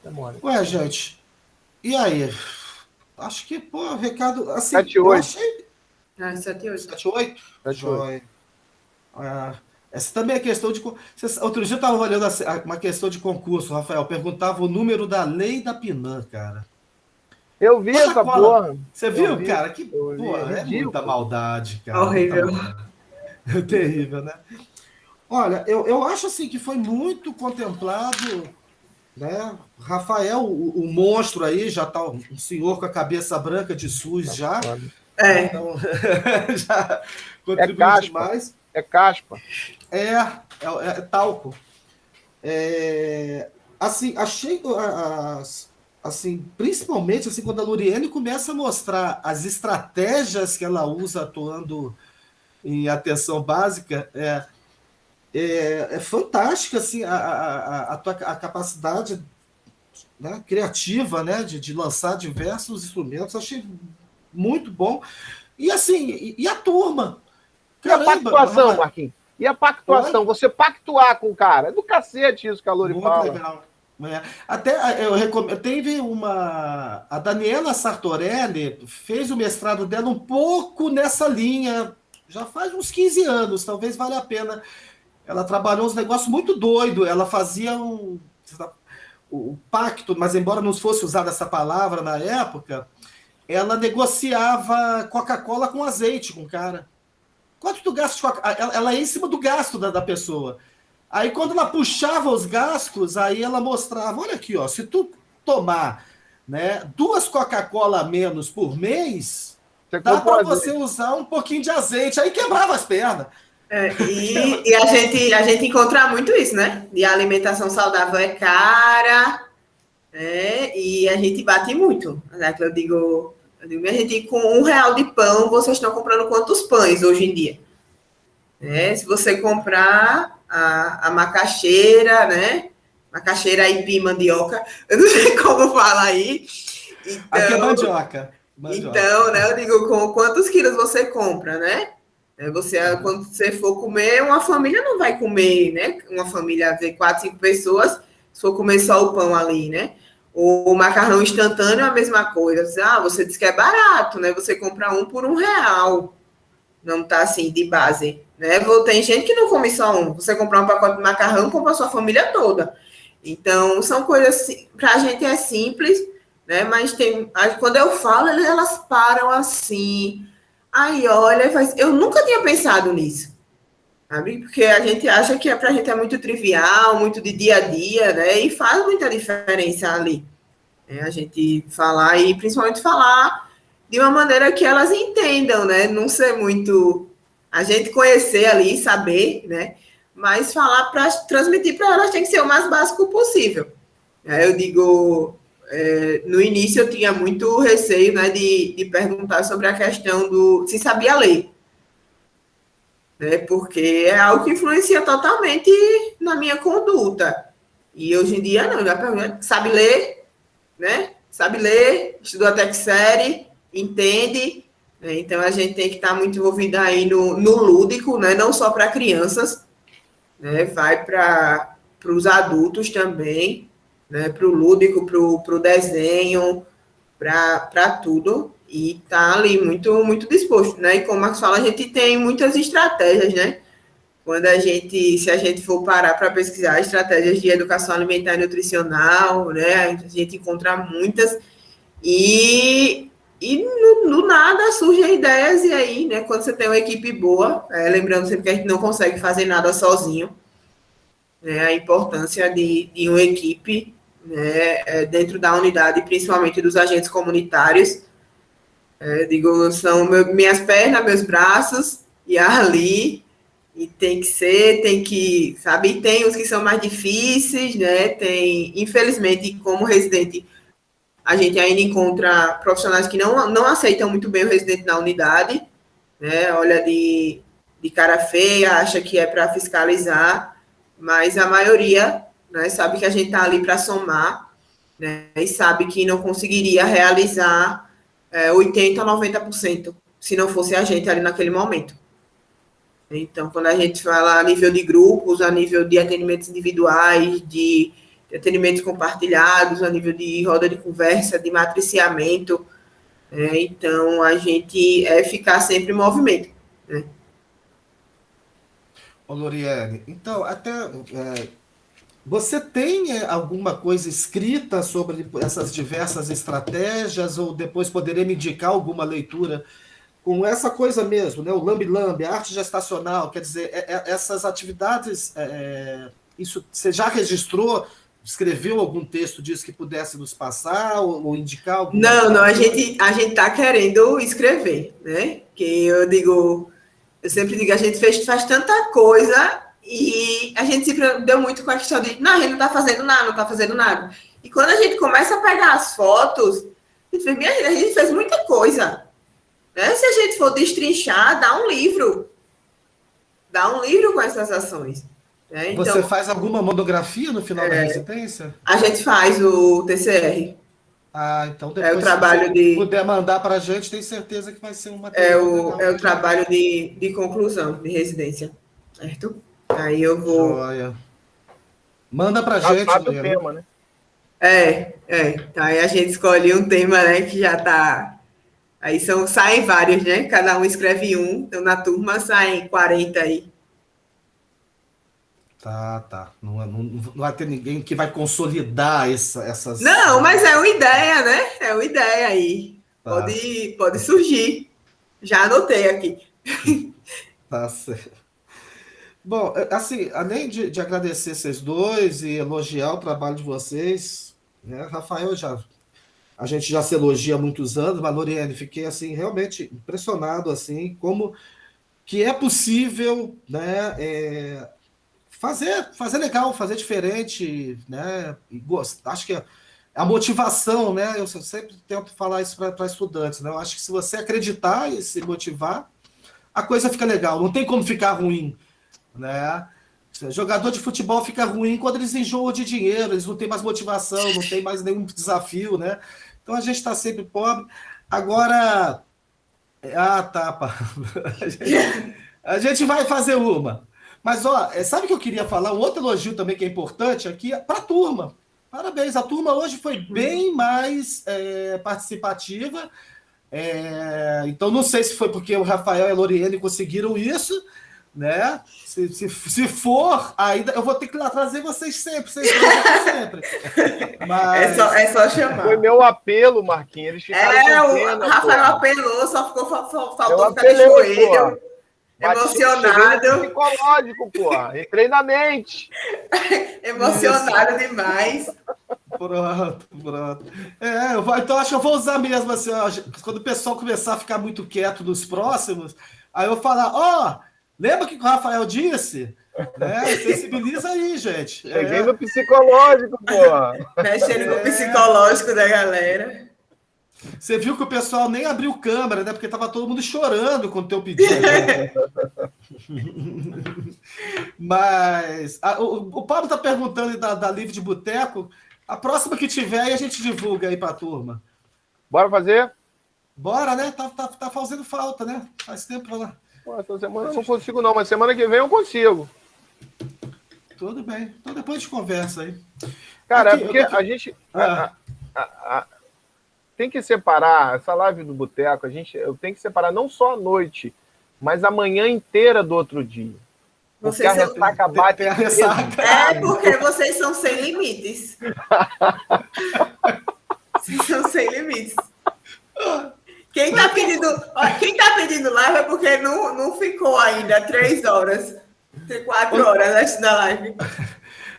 Demora. Ué, gente, e aí? Acho que, pô, recado, assim, 7, eu 8. achei... 7 e 8. 7, 8? 7, 8. Essa também é questão de... Outro dia eu estava olhando uma questão de concurso, Rafael, perguntava o número da lei da Pinã, cara. Eu vi essa porra. Você viu, cara? Que porra, é ridículo. muita maldade, cara. Horrível. É terrível, né? Olha, eu acho assim que foi muito contemplado, né? Rafael, o monstro aí, já tá um senhor com a cabeça branca de SUS já. Então, já contribuiu demais. É caspa. É talco. Assim, achei assim, principalmente assim, quando a Luriene começa a mostrar as estratégias que ela usa atuando em atenção básica, é fantástica assim, a capacidade, né, criativa, né, de lançar diversos instrumentos. Achei muito bom. E assim, e a turma? Caramba, e a pactuação, Marquinhos? E a pactuação? Você pactuar com o cara. É do cacete isso que a Luri fala. Muito legal. Até eu recomendo. Teve a Daniela Sartorelli fez o mestrado dela um pouco nessa linha, já faz uns 15 anos, talvez valha a pena. Ela trabalhou uns negócios muito doidos. Ela fazia um pacto, mas embora não fosse usada essa palavra na época, ela negociava Coca-Cola com azeite com o cara. Quanto tu gasta de Coca-Cola? Ela ia em cima do gasto da pessoa. Aí, quando ela puxava os gastos, aí ela mostrava, olha aqui, ó, se tu tomar, né, 2 Coca-Cola a menos por mês, dá para você usar um pouquinho de azeite. Aí quebrava as pernas. E a gente encontra muito isso, né? E a alimentação saudável é cara, e a gente bate muito. Eu digo, a gente com R$1 de pão, vocês estão comprando quantos pães hoje em dia? Se você comprar a macaxeira, né? Macaxeira, aipim, mandioca, eu não sei como fala aí. Então, aqui é mandioca. Então, né? Eu digo, com quantos quilos você compra, né? Quando você for comer, uma família não vai comer, né? Uma família de 4, 5 pessoas, se for comer só o pão ali, né? O macarrão instantâneo é a mesma coisa. Você diz que é barato, né? Você compra um por R$1. Não tá assim, de base, né? Tem gente que não come só um. Você comprar um pacote de macarrão, compra a sua família toda. Então, são coisas, pra gente é simples, né? Mas quando eu falo, elas param assim. Aí, olha, eu nunca tinha pensado nisso, sabe? Porque a gente acha que pra gente é muito trivial, muito de dia a dia, né? E faz muita diferença ali. A gente falar, e principalmente falar de uma maneira que elas entendam, né? Não ser muito... A gente conhecer ali, saber, né? Mas falar para transmitir para elas tem que ser o mais básico possível. Eu digo... no início eu tinha muito receio, né, de perguntar sobre a questão se sabia ler, né, porque é algo que influencia totalmente na minha conduta. E hoje em dia não, já pergunto, sabe ler, né? Sabe ler, estudou até que série, entende, né? Então a gente tem que estar muito envolvido aí no lúdico, né? Não só para crianças, né? Vai para os adultos também, né, para o lúdico, para o desenho, para tudo, e tá ali muito, muito disposto, né? E como o Marcos fala, a gente tem muitas estratégias, né? Se a gente for parar para pesquisar estratégias de educação alimentar e nutricional, né? A gente encontra muitas, e no nada surgem ideias, e aí, né, quando você tem uma equipe boa, lembrando sempre que a gente não consegue fazer nada sozinho, né, a importância de uma equipe, né, dentro da unidade, principalmente dos agentes comunitários. São minhas pernas, meus braços, e ali, e tem que, sabe, tem os que são mais difíceis, né, infelizmente, como residente, a gente ainda encontra profissionais que não aceitam muito bem o residente na unidade, né? Olha de cara feia, acha que é para fiscalizar, mas a maioria, né, sabe que a gente está ali para somar, né, e sabe que não conseguiria realizar 80% a 90% se não fosse a gente ali naquele momento. Então, quando a gente fala a nível de grupos, a nível de atendimentos individuais, de atendimentos compartilhados, a nível de roda de conversa, de matriciamento, então a gente ficar sempre em movimento, né? Ô, Loriane, então, até você tem alguma coisa escrita sobre essas diversas estratégias, ou depois poderia me indicar alguma leitura com essa coisa mesmo, né? O lambe-lambe, a arte gestacional, quer dizer, essas atividades, isso você já registrou, escreveu algum texto disso que pudesse nos passar, ou indicar alguma Não, coisa? a gente está querendo escrever, né? Que eu sempre digo, a gente faz tanta coisa e a gente sempre deu muito com a questão de, não, a gente não está fazendo nada, não está fazendo nada. E quando a gente começa a pegar as fotos, a gente fez muita coisa. Né? Se a gente for destrinchar, dá um livro com essas ações. Né? Então, você faz alguma monografia no final da residência? A gente faz o TCR. Então depois, o trabalho se puder mandar para a gente, tenho certeza que vai ser um material legal. O trabalho de conclusão de residência, certo? Aí eu vou... Joia. Manda para a gente, sabe o tema, né? Aí a gente escolhe um tema, né, que já está... Aí saem vários, né? Cada um escreve um, então na turma saem 40 aí. Tá. Não vai ter ninguém que vai consolidar essas... Não, mas é uma ideia, né? É uma ideia aí. Tá. Pode surgir. Já anotei aqui. Tá certo. Bom, assim, além de agradecer vocês dois e elogiar o trabalho de vocês, né, Rafael, a gente já se elogia há muitos anos, mas, Loriane, fiquei assim, realmente impressionado assim, como que é possível, né, fazer legal, fazer diferente, né? E acho que a motivação, né? Eu sempre tento falar isso para estudantes, né? Eu acho que se você acreditar e se motivar, a coisa fica legal. Não tem como ficar ruim, né? Jogador de futebol fica ruim quando eles enjoam de dinheiro, eles não têm mais motivação, não tem mais nenhum desafio, né? Então a gente está sempre pobre. Agora, tá. A gente vai fazer uma. Mas, sabe o que eu queria falar? Um outro elogio também que é importante aqui para a turma. Parabéns, a turma hoje foi bem mais participativa. Então, não sei se foi porque o Rafael e a Loriene conseguiram isso, né? Se for, ainda eu vou ter que ir lá trazer vocês sempre, Mas... É só chamar. Foi meu apelo, Marquinhos. Eles ficaram o Rafael apelou, só faltou ficar de apelei, joelho. Emocionado. Psicológico, pô. Entrei na mente. Emocionado demais. Pronto. Então acho que eu vou usar mesmo assim, quando o pessoal começar a ficar muito quieto nos próximos, aí eu vou falar, lembra o que o Rafael disse? Né? Sensibiliza aí, gente. Cheguei no psicológico, pô. Mexendo no psicológico da galera. Você viu que o pessoal nem abriu câmera, né? Porque tava todo mundo chorando com o teu pedido. Mas o Pablo tá perguntando da Livre de Boteco. A próxima que tiver, aí a gente divulga aí pra turma. Bora fazer? Bora, né? Tá fazendo falta, né? Faz tempo lá. Pô, essa semana eu não consigo, não, mas semana que vem eu consigo. Tudo bem. Então depois a gente conversa aí. Cara, é porque a gente... tem que separar essa live do boteco, eu tenho que separar não só a noite, mas a manhã inteira do outro dia. Porque a ressaca bate. Porque vocês são sem limites. Vocês são sem limites. Quem tá pedindo live é porque não ficou ainda 3 horas, 4 horas antes da live.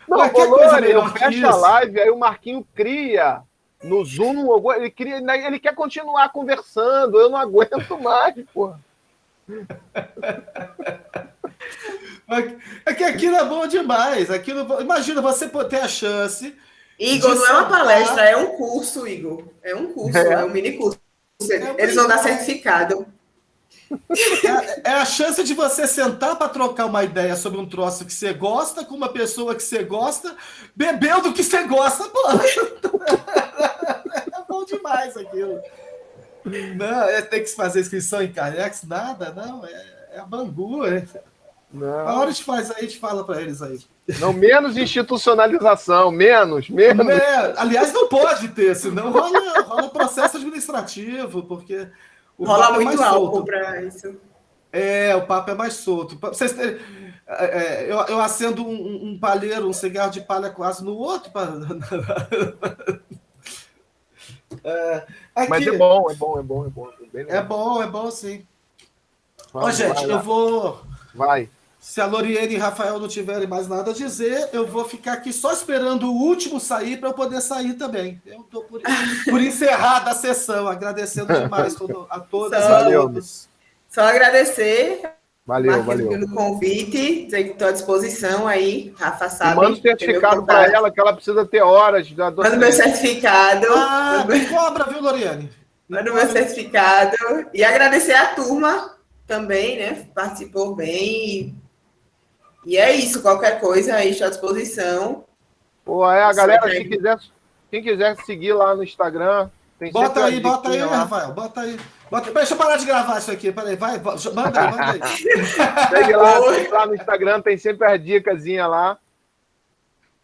Não, Lori, eu fecho a live, aí o Marquinho cria no Zoom, ele quer continuar conversando, eu não aguento mais, pô. É que aquilo é bom demais. Imagina você ter a chance Igor, não é uma palestra, é um curso, Igor. É um curso, é um mini curso. Eles vão dar certificado. É a chance de você sentar para trocar uma ideia sobre um troço que você gosta com uma pessoa que você gosta, bebendo o que você gosta, pô. É bom demais aquilo. Não, tem que fazer inscrição em Carex, nada, não. É a Bangu. Não. A hora de faz aí, a gente fala para eles aí. Não, menos institucionalização, menos. Aliás, não pode ter, senão rola processo administrativo, porque rola muito álcool para isso. O papo é mais solto. Vocês terem, eu acendo um palheiro, um cigarro de palha quase no outro. Aqui, mas é bom. É bom, sim. Ó, gente, eu vou... Vai. Se a Loriene e Rafael não tiverem mais nada a dizer, eu vou ficar aqui só esperando o último sair para eu poder sair também. Eu estou por encerrada a sessão, agradecendo demais a todas e a todos. Só agradecer. Valeu. Pelo convite, dizer que estou à disposição aí. Rafa sabe. Manda o certificado para ela, que ela precisa ter horas. Manda o meu certificado. Me cobra, viu, Loriene? Manda o meu certificado. E agradecer a turma também, né? Participou bem. E é isso, qualquer coisa aí estou à disposição. Pô, a galera, quem quiser seguir lá no Instagram, tem bota aí, Rafael, bota aí. Deixa eu parar de gravar isso aqui, peraí, manda aí. Segue lá no Instagram, tem sempre as dicasinhas lá.